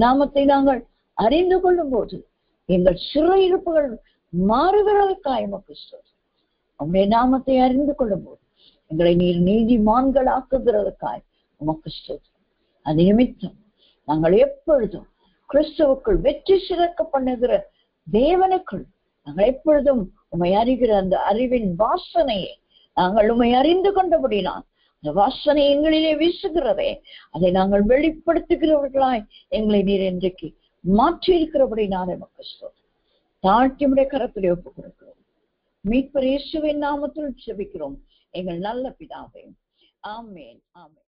நாமத்தை நாங்கள் அறிந்து கொள்ளும் போது எங்கள் சிறையிருப்புகள் மாறுகிறதற்காய் உமக்கு ஸ்தோத்திரம். உங்களுடைய நாமத்தை அறிந்து கொள்ளும் போது எங்களை நீர் நீதிமான்கள் ஆக்குகிறதற்காய் உமக்கு ஸ்தோத்திரம். அது நிமித்தம் நாங்கள் எப்பொழுதும் கிறிஸ்துவுக்குள் வெற்றி சிறக்க பண்ணுகிற தேவனுக்குள் நாங்கள் எப்பொழுதும் உம்மை அறிகிற அந்த அறிவின் வாசனையை நாங்கள் உம்மை அறிந்து கொண்டபடினால் அந்த வாசனை எங்களிலே வீசுகிறதே, அதை நாங்கள் வெளிப்படுத்துகிறவர்களாய் எங்களை நீர் இன்றைக்கு மாற்றி இருக்கிறபடினால் நமக்கு தாழ்த்தி உடைய கரத்திலே ஒப்புக் கொடுக்கிறோம். மீட்பர் இயேசுவின் நாமத்தில் ஜெபிக்கிறோம் எங்கள் நல்ல பிதாவே. ஆமென், ஆமென்.